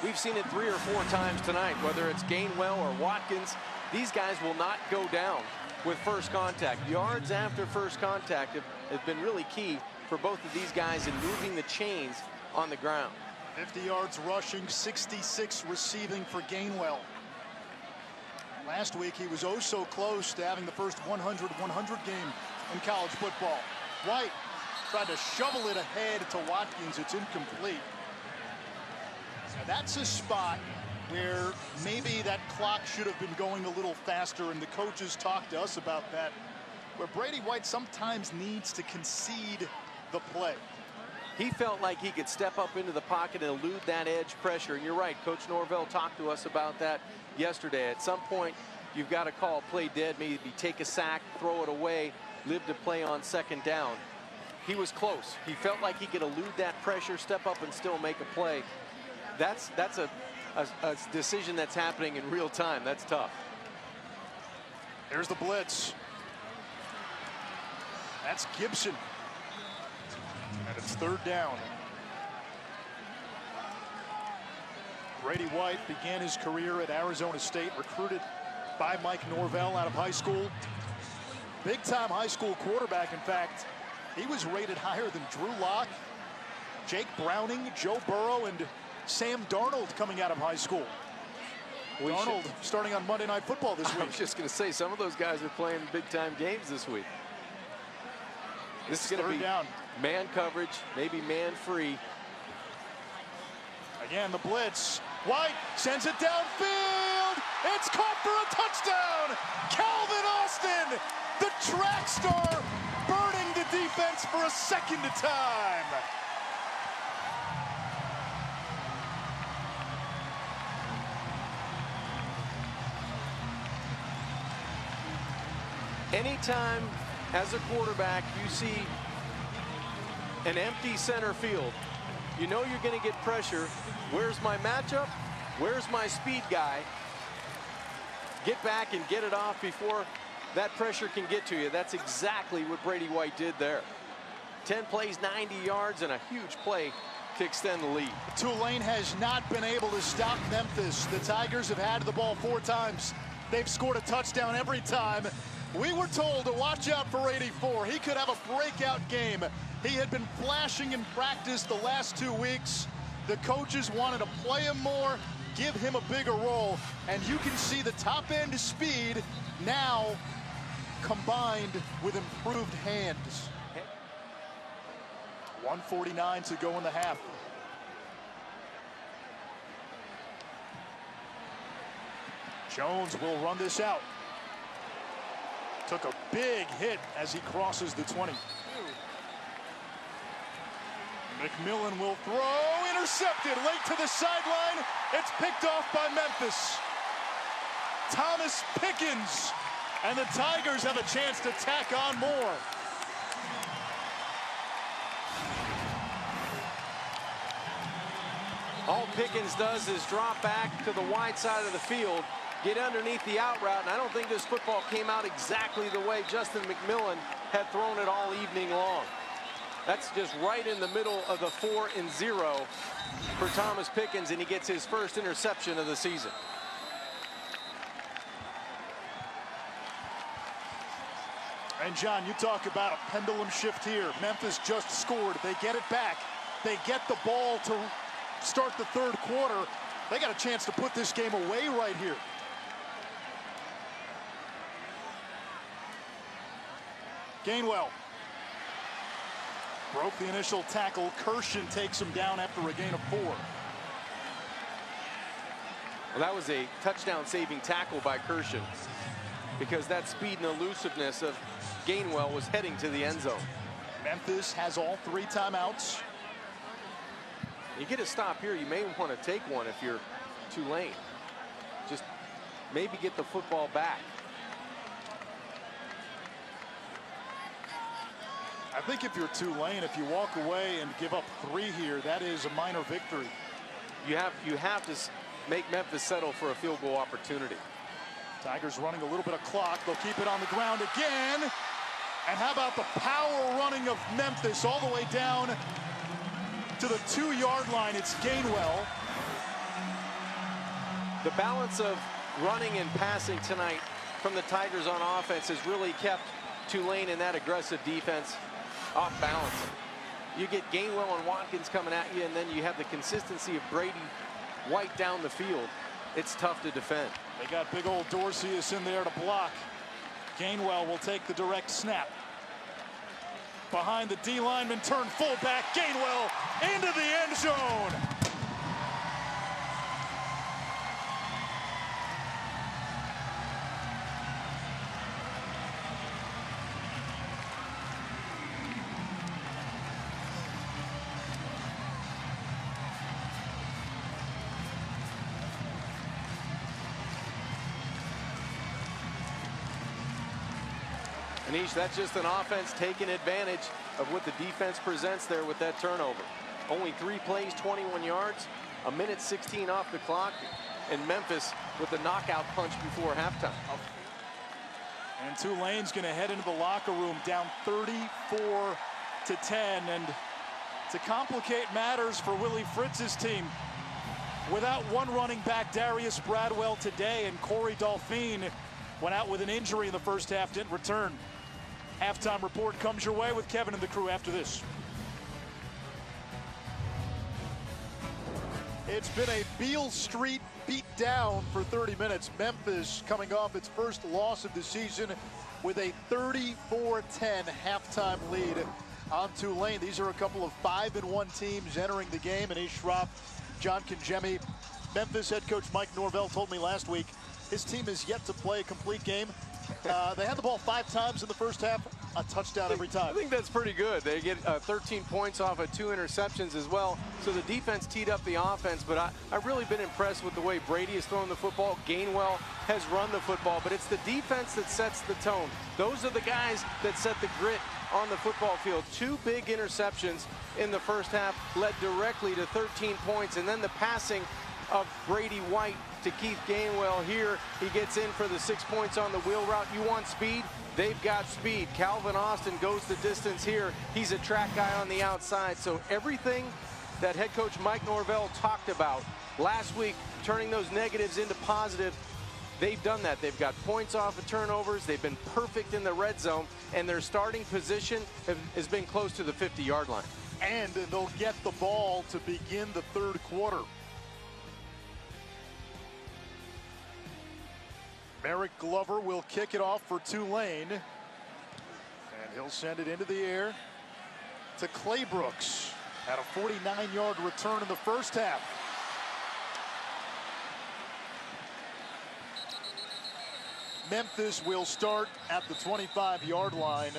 We've seen it 3 or 4 times tonight, whether it's Gainwell or Watkins. These guys will not go down with first contact. Yards after first contact have been really key for both of these guys in moving the chains on the ground. 50 yards rushing, 66 receiving for Gainwell. Last week he was oh so close to having the first 100-100 game in college football. White tried to shovel it ahead to Watkins. It's incomplete. Now that's a spot where maybe that clock should have been going a little faster, and the coaches talked to us about that, where Brady White sometimes needs to concede the play. He felt like he could step up into the pocket and elude that edge pressure. And you're right, Coach Norvell talked to us about that yesterday. At some point, you've got to call play dead, maybe take a sack, throw it away, live to play on second down. He was close. He felt like he could elude that pressure, step up and still make a play. That's a decision that's happening in real time. That's tough. There's the blitz. That's Gibson. And it's third down. Brady White began his career at Arizona State, recruited by Mike Norvell out of high school. Big-time high school quarterback. In fact, he was rated higher than Drew Lock, Jake Browning, Joe Burrow, and Sam Darnold coming out of high school. Darnold starting on Monday Night Football this week. I was just going to say, some of those guys are playing big-time games this week. This is going to be down. Man coverage, maybe man free. Again, the blitz. White sends it downfield. It's caught for a touchdown. Calvin Austin, the track star, burning the defense for a second time. Anytime as a quarterback you see an empty center field, you know you're going to get pressure. Where's my matchup? Where's my speed guy? Get back and get it off before that pressure can get to you. That's exactly what Brady White did there. 10 plays, 90 yards, and a huge play to extend the lead. Tulane has not been able to stop Memphis. The Tigers have had the ball 4 times. They've scored a touchdown every time. We were told to watch out for 84. He could have a breakout game. He had been flashing in practice the last 2 weeks. The coaches wanted to play him more, give him a bigger role, and you can see the top end speed now combined with improved hands. 1:49 to go in the half. Jones will run this out. Took a big hit as he crosses the 20. McMillan will throw, intercepted, late to the sideline. It's picked off by Memphis. Thomas Pickens, and the Tigers have a chance to tack on more. All Pickens does is drop back to the wide side of the field, get underneath the out route, and I don't think this football came out exactly the way Justin McMillan had thrown it all evening long. That's just right in the middle of the 4-0 for Thomas Pickens, and he gets his first interception of the season. And John, you talk about a pendulum shift here. Memphis just scored. They get it back. They get the ball to start the third quarter. They got a chance to put this game away right here. Gainwell broke the initial tackle. Kirshen takes him down after a gain of 4. Well, that was a touchdown-saving tackle by Kirshen, because that speed and elusiveness of Gainwell was heading to the end zone. Memphis has all 3 timeouts. You get a stop here, you may want to take one if you're Tulane. Just maybe get the football back. I think if you're Tulane, if you walk away and give up 3 here, that is a minor victory. You have to make Memphis settle for a field goal opportunity. Tigers running a little bit of clock. They'll keep it on the ground again. And how about the power running of Memphis all the way down to the 2-yard line? It's Gainwell. The balance of running and passing tonight from the Tigers on offense has really kept Tulane in that aggressive defense off balance. You get Gainwell and Watkins coming at you, and then you have the consistency of Brady White down the field. It's tough to defend. They got big old Dorcius in there to block. Gainwell will take the direct snap. Behind the D lineman, turn fullback. Gainwell into the end zone. Anish, that's just an offense taking advantage of what the defense presents there with that turnover. Only 3 plays, 21 yards, 1:16 off the clock, and Memphis with the knockout punch before halftime. And Tulane's going to head into the locker room down 34-10. And to complicate matters for Willie Fritz's team, without one running back, Darius Bradwell, today, and Corey Dolphine went out with an injury in the first half, didn't return. Halftime report comes your way with Kevin and the crew after this. It's been a Beale Street beat down for 30 minutes. Memphis coming off its first loss of the season with a 34-10 halftime lead on Tulane. These are a couple of 5-1 teams entering the game. And Schroff, John Kangemi, Memphis head coach Mike Norvell told me last week his team is yet to play a complete game. They had the ball 5 times in the first half, a touchdown every time. I think that's pretty good. They get 13 points off of 2 interceptions as well. So the defense teed up the offense, but I've really been impressed with the way Brady has thrown the football. Gainwell has run the football, but it's the defense that sets the tone. Those are the guys that set the grit on the football field. 2 big interceptions in the first half led directly to 13 points, and then the passing of Brady White to Keith Gainwell here. He gets in for the 6 points on the wheel route. You want speed? They've got speed. Calvin Austin goes the distance here. He's a track guy on the outside. So everything that head coach Mike Norvell talked about last week, turning those negatives into positive, they've done that. They've got points off of turnovers. They've been perfect in the red zone, and their starting position has been close to the 50-yard line. And they'll get the ball to begin the third quarter. Merrick Glover will kick it off for Tulane. And he'll send it into the air to Clay Brooks. Had a 49-yard return in the first half. Memphis will start at the 25-yard line.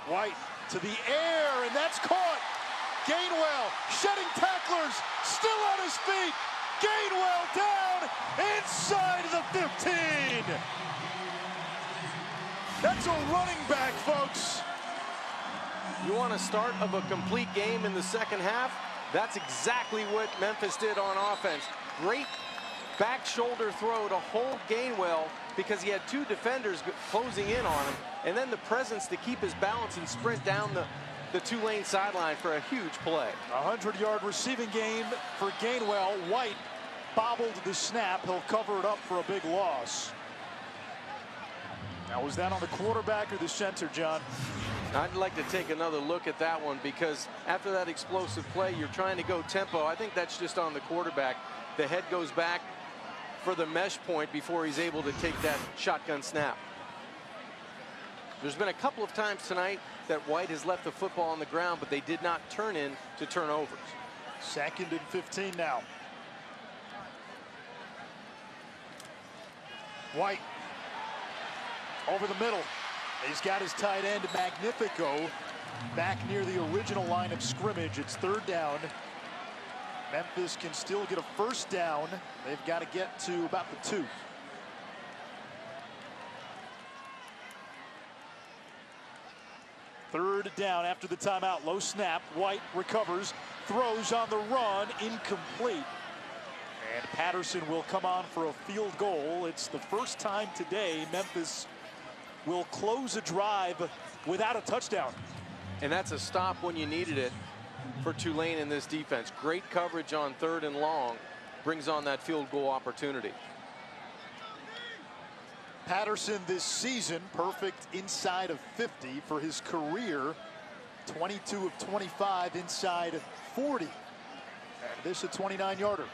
White to the air, and that's caught. Gainwell shedding tacklers, still on his feet. Gainwell down inside the 15. That's a running back, folks. You want a start of a complete game in the second half? That's exactly what Memphis did on offense. Great back shoulder throw to hold Gainwell because he had 2 defenders closing in on him, and then the presence to keep his balance and sprint down the Tulane sideline for a huge play. 100-yard receiving game for Gainwell. White bobbled the snap. He'll cover it up for a big loss. Now, was that on the quarterback or the center, John? I'd like to take another look at that one, because after that explosive play, you're trying to go tempo. I think that's just on the quarterback. The head goes back for the mesh point before he's able to take that shotgun snap. There's been a couple of times tonight that White has left the football on the ground, but they did not turn into turnovers. 2nd and 15 now. White over the middle. He's got his tight end Magnifico back near the original line of scrimmage. It's 3rd down. Memphis can still get a first down. They've got to get to about the 2. Third down after the timeout. Low snap. White recovers, throws on the run, incomplete. And Patterson will come on for a field goal. It's the first time today Memphis will close a drive without a touchdown. And that's a stop when you needed it for Tulane in this defense. Great coverage on 3rd and long brings on that field goal opportunity. Patterson this season perfect inside of 50 for his career. 22 of 25 inside 40. And this a 29-yarder.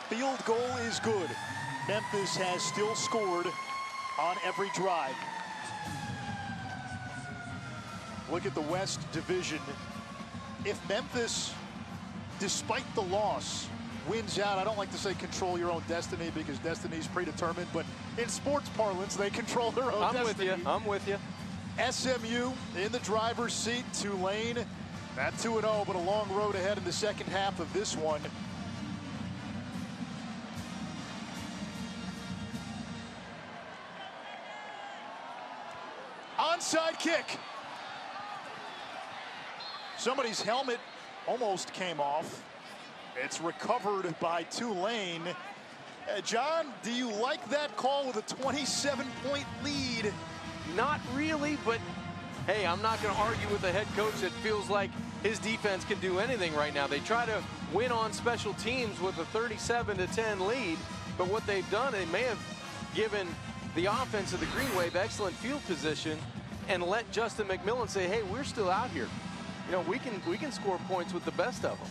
Field goal is good. Memphis has still scored on every drive. Look at the West Division. If Memphis, despite the loss, wins out, I don't like to say control your own destiny because destiny is predetermined, but in sports parlance, they control their own destiny. I'm with you. SMU in the driver's seat. Tulane at 2-0, but a long road ahead in the second half of this one. Onside kick. Somebody's helmet almost came off. It's recovered by Tulane. John, do you like that call with a 27-point lead? Not really, but hey, I'm not going to argue with a head coach that feels like his defense can do anything right now. They try to win on special teams with a 37-10 lead, but what they've done, they may have given the offense of the Green Wave excellent field position and let Justin McMillan say, hey, we're still out here. You know, we can score points with the best of them.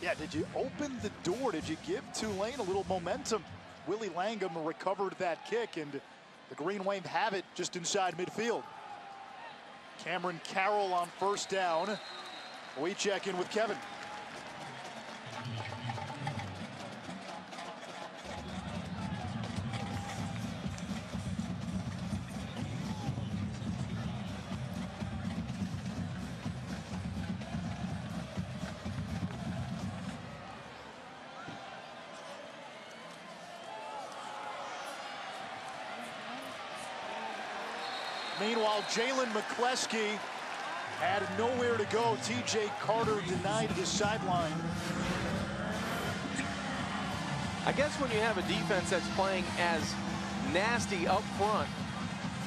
Yeah, did you open the door? Did you give Tulane a little momentum? Willie Langham recovered that kick, and the Green Wave have it just inside midfield. Cameron Carroll on first down. We check in with Kevin. Meanwhile, Jalen McCleskey had nowhere to go. TJ Carter denied the sideline. I guess when you have a defense that's playing as nasty up front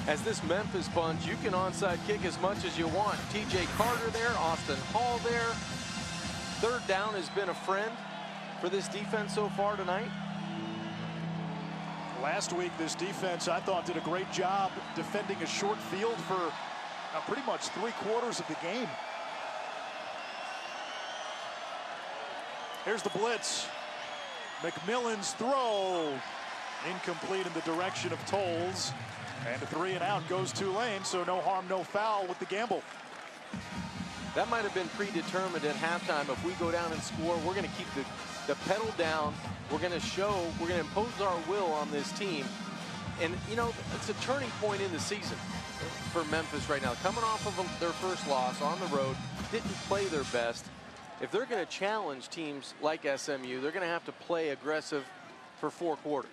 as this Memphis bunch, you can onside kick as much as you want. TJ Carter there, Austin Hall there. Third down has been a friend for this defense so far tonight. Last week, this defense, I thought, did a great job defending a short field for pretty much 3/4 of the game. Here's the blitz. McMillan's throw. Incomplete in the direction of Tolles. And a 3 and out goes Tulane, so no harm, no foul with the gamble. That might have been predetermined at halftime. If we go down and score, we're going to keep the pedal down. We're going to impose our will on this team. And, you know, it's a turning point in the season for Memphis right now. Coming off of their first loss on the road, didn't play their best. If they're going to challenge teams like SMU, they're going to have to play aggressive for 4 quarters.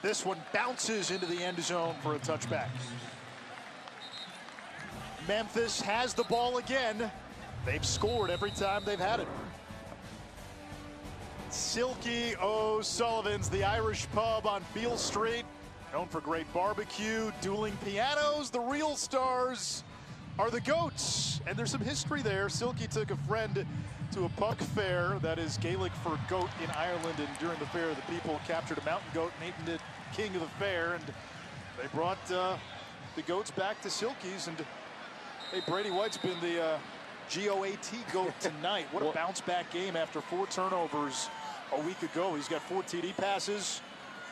This one bounces into the end zone for a touchback. Memphis has the ball again. They've scored every time they've had it. Silky O'Sullivan's, the Irish pub on Beale Street, known for great barbecue, dueling pianos. The real stars are the goats, and there's some history there. Silky took a friend to a puck fair, that is Gaelic for goat, in Ireland, and during the fair the people captured a mountain goat and named it king of the fair, and they brought the goats back to Silky's. And hey, Brady White's been the GOAT goat tonight. What a bounce back game after 4 turnovers a week ago. He's got 4 TD passes,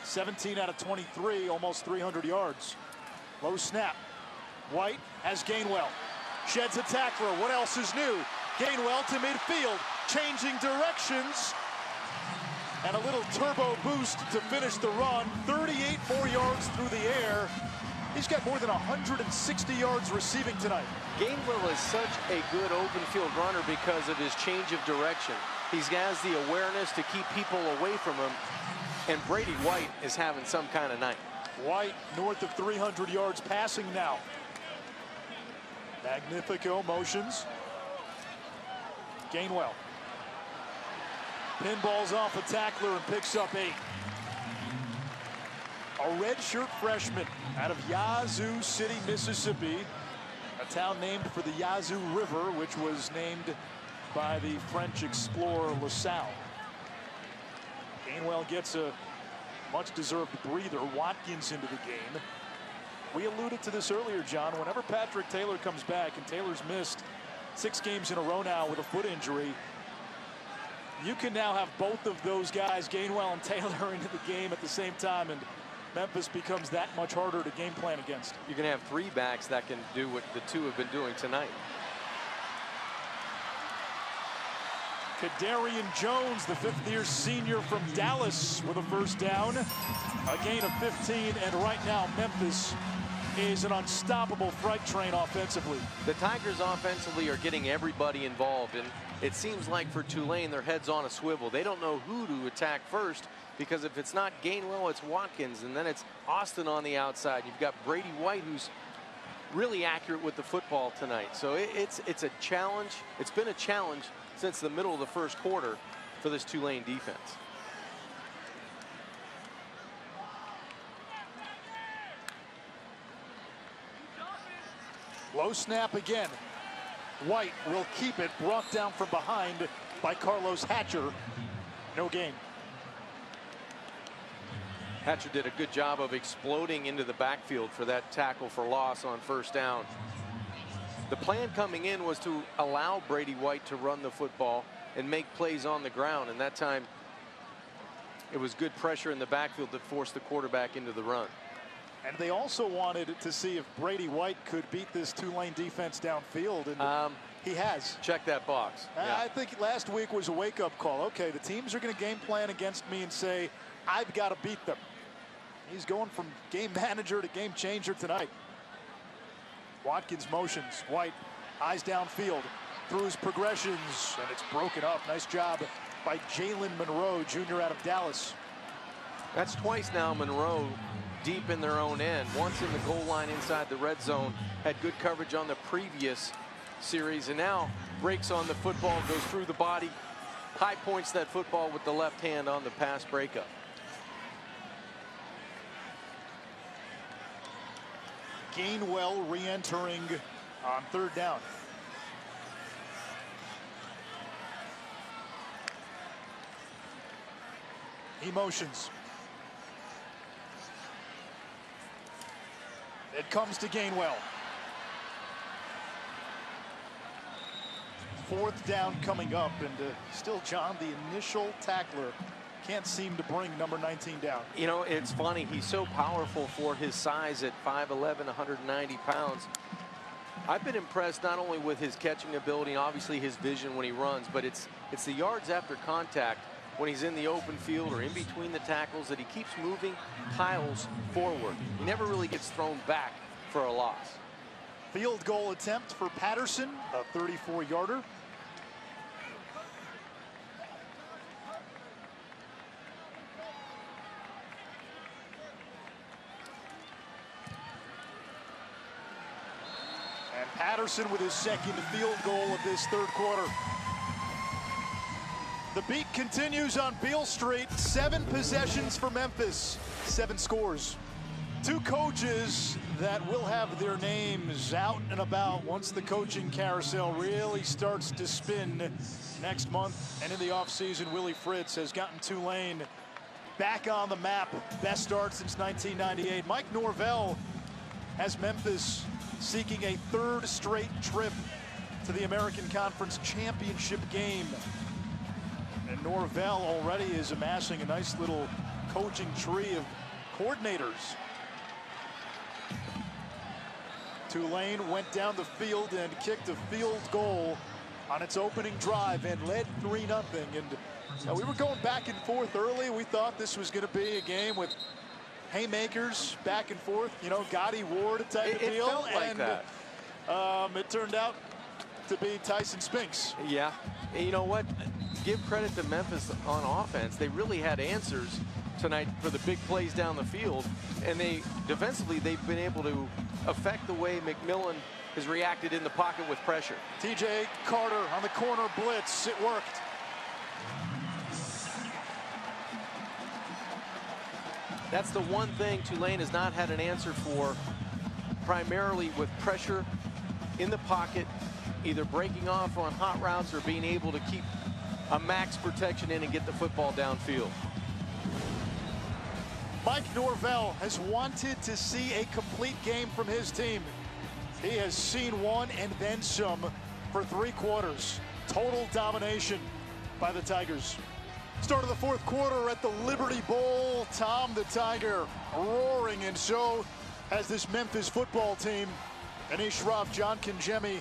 17 out of 23, almost 300 yards. Low snap. White has Gainwell. Sheds a tackler. What else is new? Gainwell to midfield, changing directions. And a little turbo boost to finish the run. 38 more yards through the air. He's got more than 160 yards receiving tonight. Gainwell is such a good open field runner because of his change of direction. He has the awareness to keep people away from him. And Brady White is having some kind of night. White north of 300 yards passing now. Magnifico motions. Gainwell. Pinballs off a tackler and picks up 8. A redshirt freshman out of Yazoo City, Mississippi, a town named for the Yazoo River, which was named by the French explorer La Salle. Gainwell gets a much-deserved breather. Watkins into the game. We alluded to this earlier, John. Whenever Patrick Taylor comes back, and Taylor's missed 6 games in a row now with a foot injury, you can now have both of those guys, Gainwell and Taylor, into the game at the same time, and Memphis becomes that much harder to game plan against. You can have 3 backs that can do what the 2 have been doing tonight. Kadarian Jones, the 5th-year senior from Dallas, with a first down. A gain of 15, and right now Memphis is an unstoppable freight train offensively. The Tigers offensively are getting everybody involved, and it seems like for Tulane, their head's on a swivel. They don't know who to attack first, because if it's not Gainwell, it's Watkins, and then it's Austin on the outside. You've got Brady White, who's really accurate with the football tonight. So it's a challenge. It's been a challenge since the middle of the first quarter for this Tulane defense. Low snap again. White will keep it, brought down from behind by Carlos Hatcher. No gain. Hatcher did a good job of exploding into the backfield for that tackle for loss on first down. The plan coming in was to allow Brady White to run the football and make plays on the ground, and that time it was good pressure in the backfield that forced the quarterback into the run. And they also wanted to see if Brady White could beat this Tulane defense downfield, and he has. Check that box. Yeah. I think last week was a wake-up call. Okay, the teams are going to game plan against me and say, I've got to beat them. He's going from game manager to game changer tonight. Watkins motions. White, eyes downfield, through his progressions, and it's broken up. Nice job by Jalen Monroe, junior out of Dallas. That's twice now Monroe deep in their own end. Once in the goal line inside the red zone, had good coverage on the previous series, and now breaks on the football, goes through the body, high points that football with the left hand on the pass breakup. Gainwell re-entering on third down. He motions. It comes to Gainwell. Fourth down coming up, and still John, the initial tackler, can't seem to bring number 19 down. You know, it's funny. He's so powerful for his size at 5'11", 190 pounds. I've been impressed not only with his catching ability and obviously his vision when he runs, but it's the yards after contact when he's in the open field or in between the tackles that he keeps moving piles forward. He never really gets thrown back for a loss. Field goal attempt for Patterson, a 34-yarder. Patterson with his second field goal of this third quarter. The beat continues on Beale Street. 7 possessions for Memphis, 7 scores. 2 coaches that will have their names out and about once the coaching carousel really starts to spin next month. And in the offseason, Willie Fritz has gotten Tulane back on the map. Best start since 1998. Mike Norvell has Memphis seeking a 3rd straight trip to the American Conference Championship game. And Norvell already is amassing a nice little coaching tree of coordinators. Tulane went down the field and kicked a field goal on its opening drive and led 3-0. And we were going back and forth early. We thought this was going to be a game with haymakers back and forth, you know, Gotti Ward type of deal. It felt like and that. It turned out to be Tyson Spinks. Yeah, and you know what? Give credit to Memphis on offense. They really had answers tonight for the big plays down the field, and defensively they've been able to affect the way McMillan has reacted in the pocket with pressure. TJ Carter on the corner blitz. It worked. That's the one thing Tulane has not had an answer for, primarily with pressure in the pocket, either breaking off on hot routes or being able to keep a max protection in and get the football downfield. Mike Norvell has wanted to see a complete game from his team. He has seen one and then some for 3 quarters. Total domination by the Tigers. Start of the 4th quarter at the Liberty Bowl. Tom the Tiger roaring, and so has this Memphis football team. Anish Ruff, John Kangemi.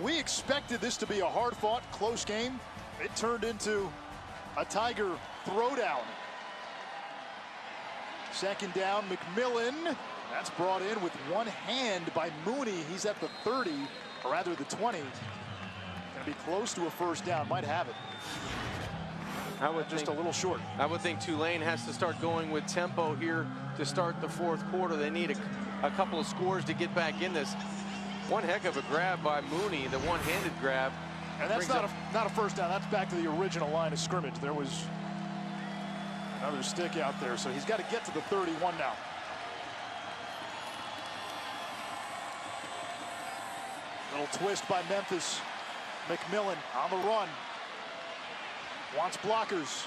We expected this to be a hard-fought, close game. It turned into a Tiger throwdown. 2nd down, McMillan. That's brought in with one hand by Mooney. He's at the 30, or rather the 20. Gonna be close to a 1st down. Might have it. I would just think, a little short. I would think Tulane has to start going with tempo here to start the 4th quarter. They need a couple of scores to get back in this. One heck of a grab by Mooney, the one-handed grab. And that's not a 1st down. That's back to the original line of scrimmage. There was another stick out there, so he's got to get to the 31 now. Little twist by Memphis. McMillan on the run. Wants blockers.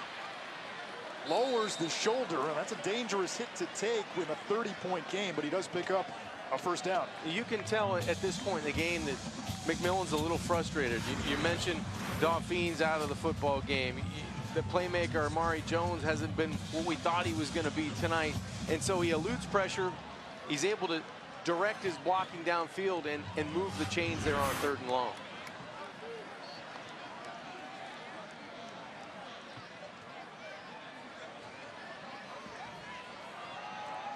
Lowers the shoulder, and that's a dangerous hit to take with a 30-point game, but he does pick up a first down. You can tell at this point in the game that McMillan's a little frustrated. You mentioned Dauphine's out of the football game. The playmaker, Amari Jones, hasn't been what we thought he was going to be tonight, and so he eludes pressure. He's able to direct his blocking downfield and move the chains there on 3rd and long.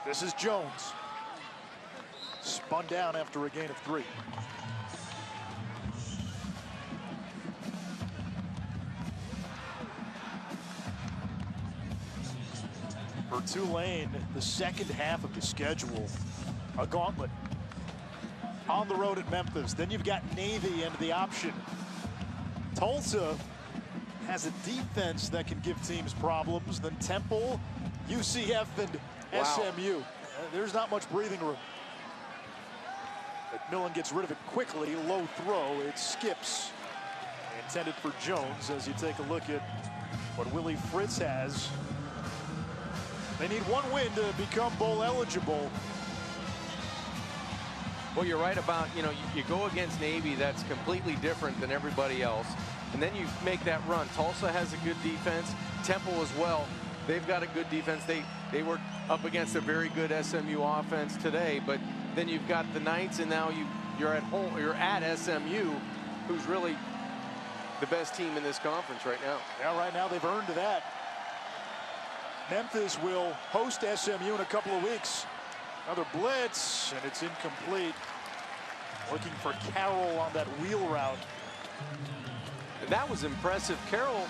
This is Jones. Spun down after a gain of 3. For Tulane, the second half of the schedule, a gauntlet. On the road at Memphis. Then you've got Navy and the option. Tulsa has a defense that can give teams problems. Then Temple, UCF, and SMU. There's not much breathing room. McMillan gets rid of it quickly. Low throw. It skips. Intended for Jones as you take a look at what Willie Fritz has. They need one win to become bowl eligible. Well, you're right about, you go against Navy, that's completely different than everybody else. And then you make that run. Tulsa has a good defense. Temple as well. They've got a good defense. They were up against a very good SMU offense today, but then you've got the Knights, and now you're at home. You're at SMU, who's really the best team in this conference right now. Yeah, right now they've earned that. Memphis will host SMU in a couple of weeks. Another blitz, and it's incomplete. Looking for Carroll on that wheel route. And that was impressive. Carroll,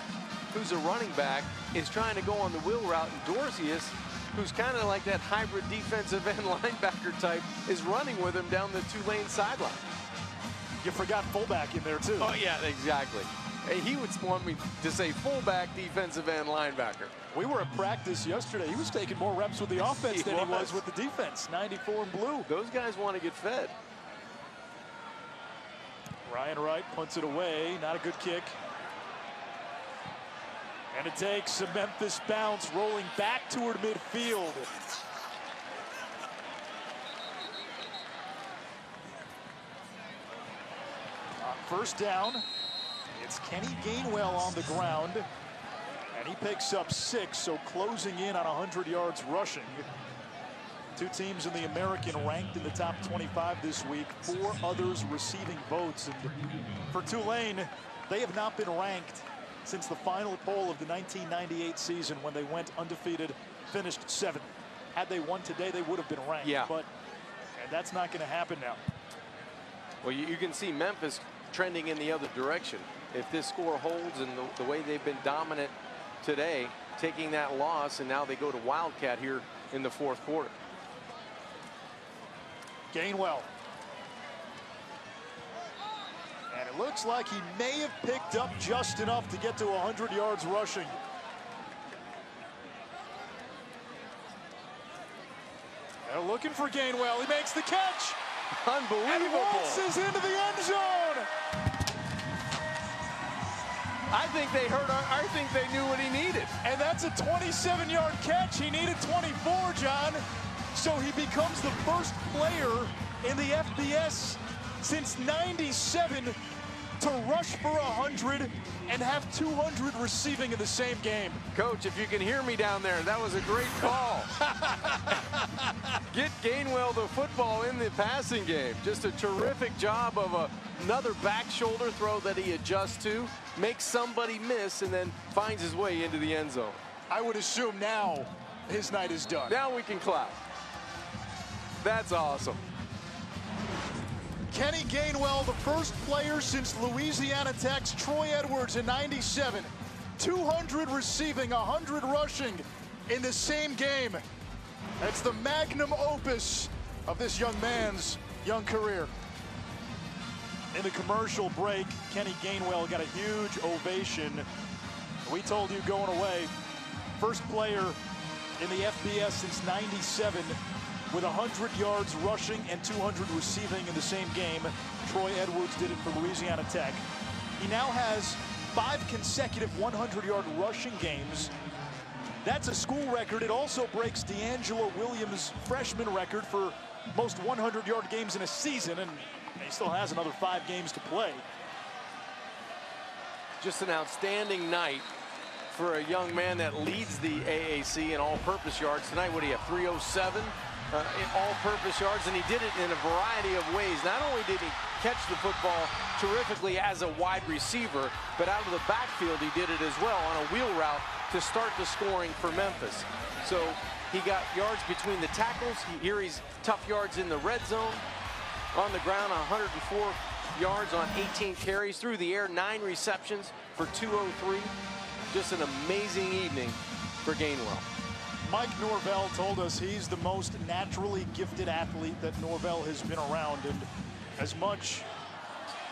who's a running back, is trying to go on the wheel route, and Dorsius, who's kind of like that hybrid defensive end linebacker type, is running with him down the Tulane sideline. You forgot fullback in there, too. Oh, yeah, exactly. He would want me to say fullback, defensive end, linebacker. We were at practice yesterday. He was taking more reps with the offense than he was with the defense. 94 in blue. Those guys want to get fed. Ryan Wright punts it away. Not a good kick. And it takes a Memphis bounce, rolling back toward midfield. On first down, it's Kenny Gainwell on the ground. And he picks up 6, so closing in on 100 yards rushing. 2 teams in the American ranked in the top 25 this week. 4 others receiving votes. And for Tulane, they have not been ranked since the final poll of the 1998 season when they went undefeated, finished 7th. Had they won today, they would have been ranked. Yeah. But that's not going to happen now. Well, you can see Memphis trending in the other direction. If this score holds and the way they've been dominant today, taking that loss, and now they go to Wildcat here in the 4th quarter. Gainwell. And it looks like he may have picked up just enough to get to 100 yards rushing. They're looking for Gainwell. He makes the catch. Unbelievable. And waltzes into the end zone. I think they knew what he needed. And that's a 27-yard catch. He needed 24, John. So he becomes the first player in the FBS since '97 to rush for 100 and have 200 receiving in the same game. Coach, if you can hear me down there, that was a great call. Get Gainwell the football in the passing game. Just a terrific job of another back shoulder throw that he adjusts to, makes somebody miss, and then finds his way into the end zone. I would assume now his night is done. Now we can clap. That's awesome. Kenny Gainwell, the first player since Louisiana Tech's Troy Edwards in '97. 200 receiving, 100 rushing in the same game. That's the magnum opus of this young man's young career. In the commercial break, Kenny Gainwell got a huge ovation. We told you going away, first player in the FBS since '97 with 100 yards rushing and 200 receiving in the same game. Troy Edwards did it for Louisiana Tech. He now has 5 consecutive 100-yard rushing games. That's a school record. It also breaks D'Angelo Williams' freshman record for most 100-yard games in a season, and he still has another 5 games to play. Just an outstanding night for a young man that leads the AAC in all-purpose yards. Tonight, what do you have, 307 in all-purpose yards, and he did it in a variety of ways. Not only did he catch the football terrifically as a wide receiver, but out of the backfield he did it as well on a wheel route to start the scoring for Memphis. So he got yards between the tackles. Here he's tough yards in the red zone. On the ground, 104 yards on 18 carries. Through the air, 9 receptions for 203. Just an amazing evening for Gainwell. Mike Norvell told us he's the most naturally gifted athlete that Norvell has been around, and as much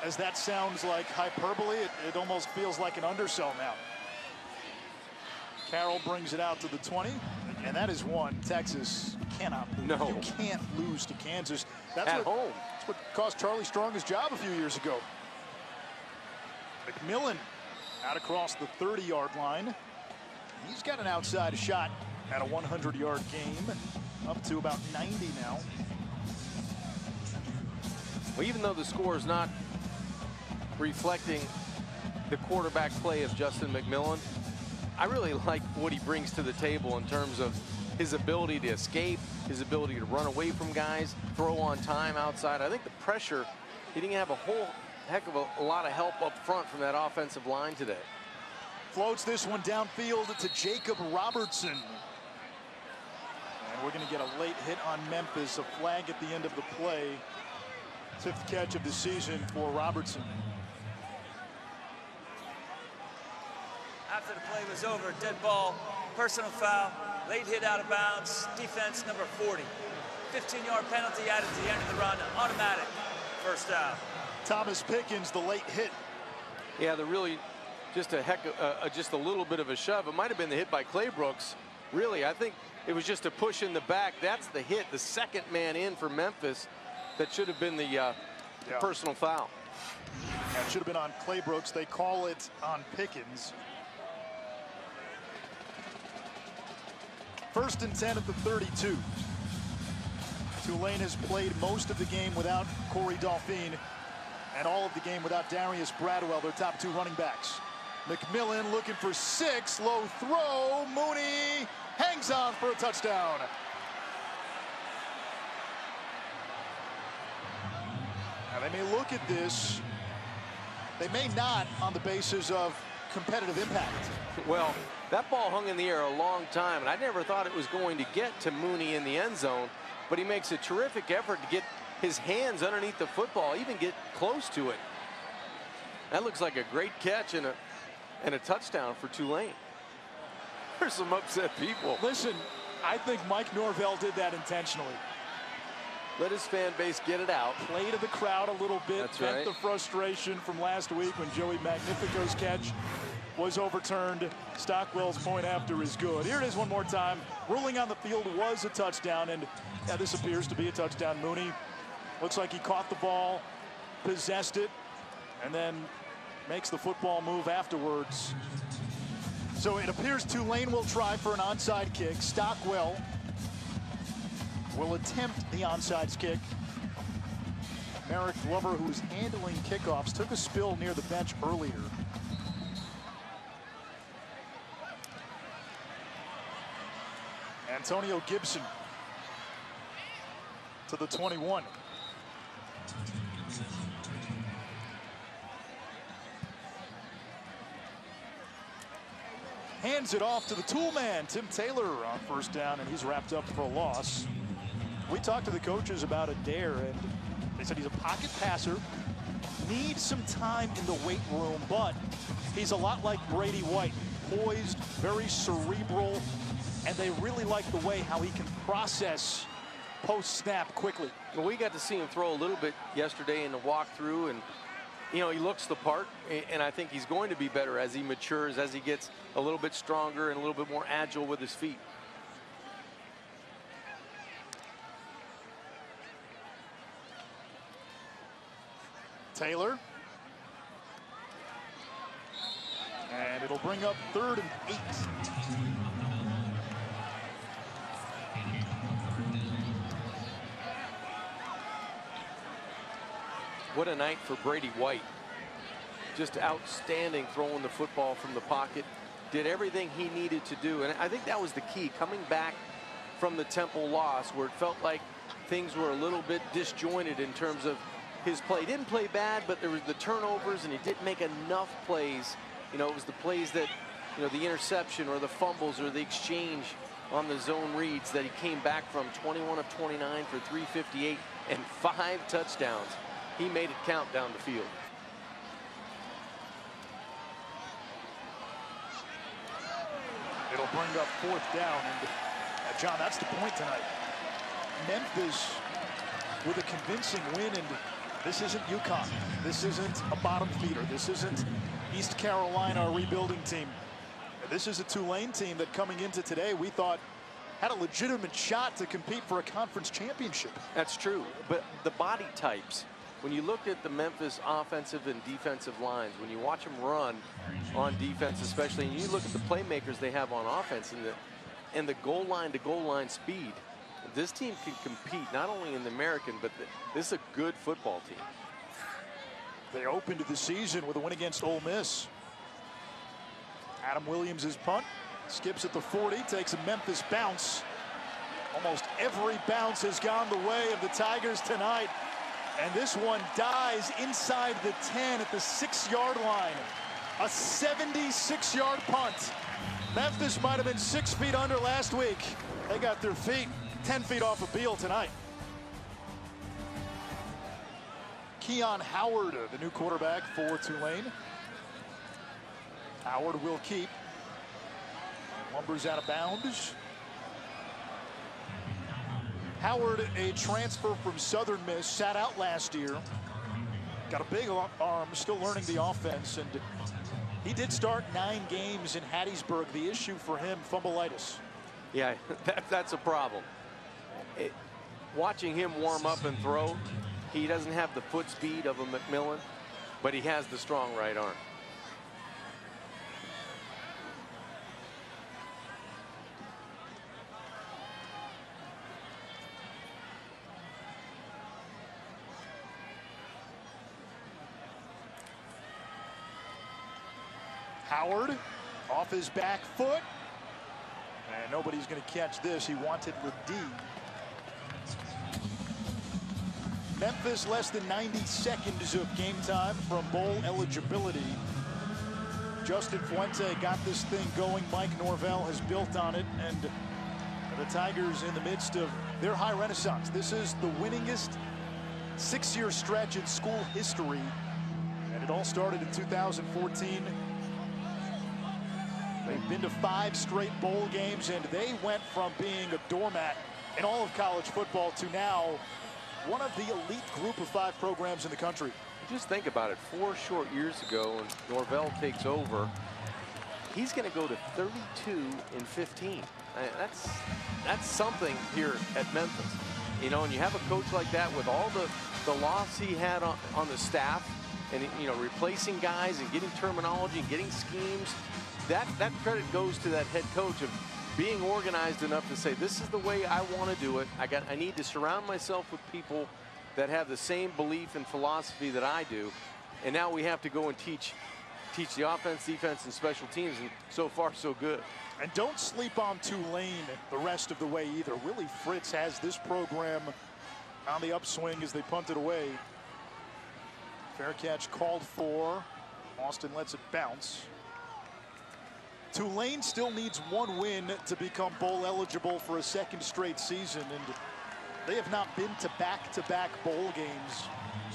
as that sounds like hyperbole, it almost feels like an undersell now. Carroll brings it out to the 20, and that is one Texas cannot lose. No. You can't lose to Kansas. That's At home. That's what cost Charlie Strong his job a few years ago. McMillan out across the 30-yard line. He's got an outside shot at a 100-yard game, up to about 90 now. Well, even though the score is not reflecting the quarterback play of Justin McMillan, I really like what he brings to the table in terms of his ability to escape, his ability to run away from guys, throw on time outside. I think the pressure, he didn't have a whole heck of a lot of help up front from that offensive line today. Floats this one downfield to Jacob Robertson. And we're going to get a late hit on Memphis, a flag at the end of the play. 5th catch of the season for Robertson. After the play was over, dead ball, personal foul, late hit out of bounds, defense number 40. 15-yard penalty added to the end of the run, automatic first down. Thomas Pickens, the late hit. Yeah, the really just a heck of just a little bit of a shove. It might have been the hit by Claybrooks. Really, I think it was just a push in the back. That's the hit, the second man in for Memphis. That should have been the personal foul. Yeah, it should have been on Claybrooks. They call it on Pickens. 1st and 10 at the 32. Tulane has played most of the game without Corey Dolphine and all of the game without Darius Bradwell, their top 2 running backs. McMillan looking for 6, low throw. Mooney hangs on for a touchdown. Now they may look at this, they may not on the basis of competitive impact. Well, that ball hung in the air a long time, and I never thought it was going to get to Mooney in the end zone, but he makes a terrific effort to get his hands underneath the football, even get close to it. That looks like a great catch and a touchdown for Tulane. There's some upset people. Listen, I think Mike Norvell did that intentionally. Let his fan base get it out. Play to the crowd a little bit. That's Vent right. the frustration from last week when Joey Magnifico's catch was overturned. Stockwell's point after is good. Here it is one more time. Ruling on the field was a touchdown, and this appears to be a touchdown. Mooney looks like he caught the ball, possessed it, and then makes the football move afterwards. So it appears Tulane will try for an onside kick. Stockwell will attempt the onside kick. Merrick Glover, who was handling kickoffs, took a spill near the bench earlier. Antonio Gibson to the 21. Hands it off to the tool man, Tim Taylor, on 1st down, and he's wrapped up for a loss. We talked to the coaches about Adair, and they said he's a pocket passer, needs some time in the weight room, but he's a lot like Brady White, poised, very cerebral, and they really like the way how he can process post-snap quickly. Well, we got to see him throw a little bit yesterday in the walkthrough, and you know, he looks the part, and I think he's going to be better as he matures, as he gets a little bit stronger and a little bit more agile with his feet. Taylor And it'll bring up 3rd and 8. What a night for Brady White. Just outstanding throwing the football from the pocket. Did everything he needed to do. And I think that was the key, coming back from the Temple loss where it felt like things were a little bit disjointed in terms of his play. He didn't play bad, but there was the turnovers and he didn't make enough plays. You know, it was the plays that, you know, the interception or the fumbles or the exchange on the zone reads that he came back from. 21 of 29 for 358 and 5 touchdowns. He made it count down the field. It'll bring up 4th down. And John, that's the point tonight. Memphis with a convincing win, and this isn't UConn. This isn't a bottom feeder. This isn't East Carolina, a rebuilding team. This is a Tulane team that coming into today we thought had a legitimate shot to compete for a conference championship. That's true, but the body types, when you look at the Memphis offensive and defensive lines, when you watch them run on defense especially, and you look at the playmakers they have on offense and the goal line to goal line speed, this team can compete not only in the American, but this is a good football team. They opened the season with a win against Ole Miss. Adam Williams' punt skips at the 40, takes a Memphis bounce. Almost every bounce has gone the way of the Tigers tonight. And this one dies inside the 10 at the 6-yard line. A 76-yard punt. Memphis might have been 6 feet under last week. They got their feet 10 feet off of Beal tonight. Keon Howard, the new quarterback for Tulane. Howard will keep. Lumbers out of bounds. Howard, a transfer from Southern Miss, sat out last year. Got a big arm, still learning the offense, and he did start 9 games in Hattiesburg. The issue for him, fumbleitis. Yeah, that's a problem. Watching him warm up and throw, he doesn't have the foot speed of a McMillan, but he has the strong right arm. Howard off his back foot. And nobody's going to catch this. He wanted Ledee. Memphis less than 90 seconds of game time from bowl eligibility. Justin Fuente got this thing going. Mike Norvell has built on it. And the Tigers in the midst of their high renaissance. This is the winningest 6-year stretch in school history. And it all started in 2014. They've been to 5 straight bowl games, and they went from being a doormat in all of college football to now one of the elite group of 5 programs in the country. Just think about it. 4 short years ago, when Norvell takes over, he's going to go to 32 in 15. That's something here at Memphis. You know, and you have a coach like that with all the loss he had on the staff, and you know, replacing guys and getting terminology and getting schemes. That credit goes to that head coach of being organized enough to say, this is the way I want to do it. I need to surround myself with people that have the same belief and philosophy that I do. And now we have to go and teach the offense, defense, and special teams. And so far, so good. And don't sleep on Tulane the rest of the way either. Willie Fritz has this program on the upswing as they punt it away. Fair catch called for. Austin lets it bounce. Tulane still needs 1 win to become bowl eligible for a 2nd straight season, and they have not been to back-to-back bowl games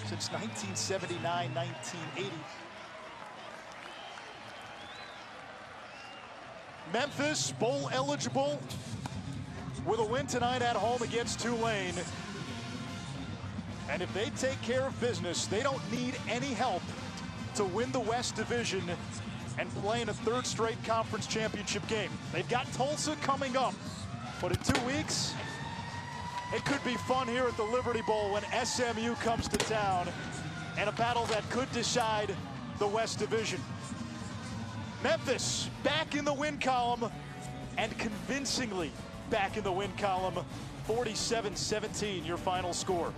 since 1979, 1980. Memphis bowl eligible with a win tonight at home against Tulane. And if they take care of business, they don't need any help to win the West Division and play in a 3rd straight conference championship game. They've got Tulsa coming up, but in 2 weeks, it could be fun here at the Liberty Bowl when SMU comes to town, and a battle that could decide the West Division. Memphis back in the win column, and convincingly back in the win column. 47-17 your final score.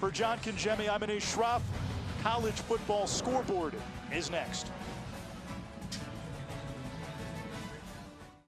For John Kangemi, I'm Anish Shroff. College football scoreboard is next.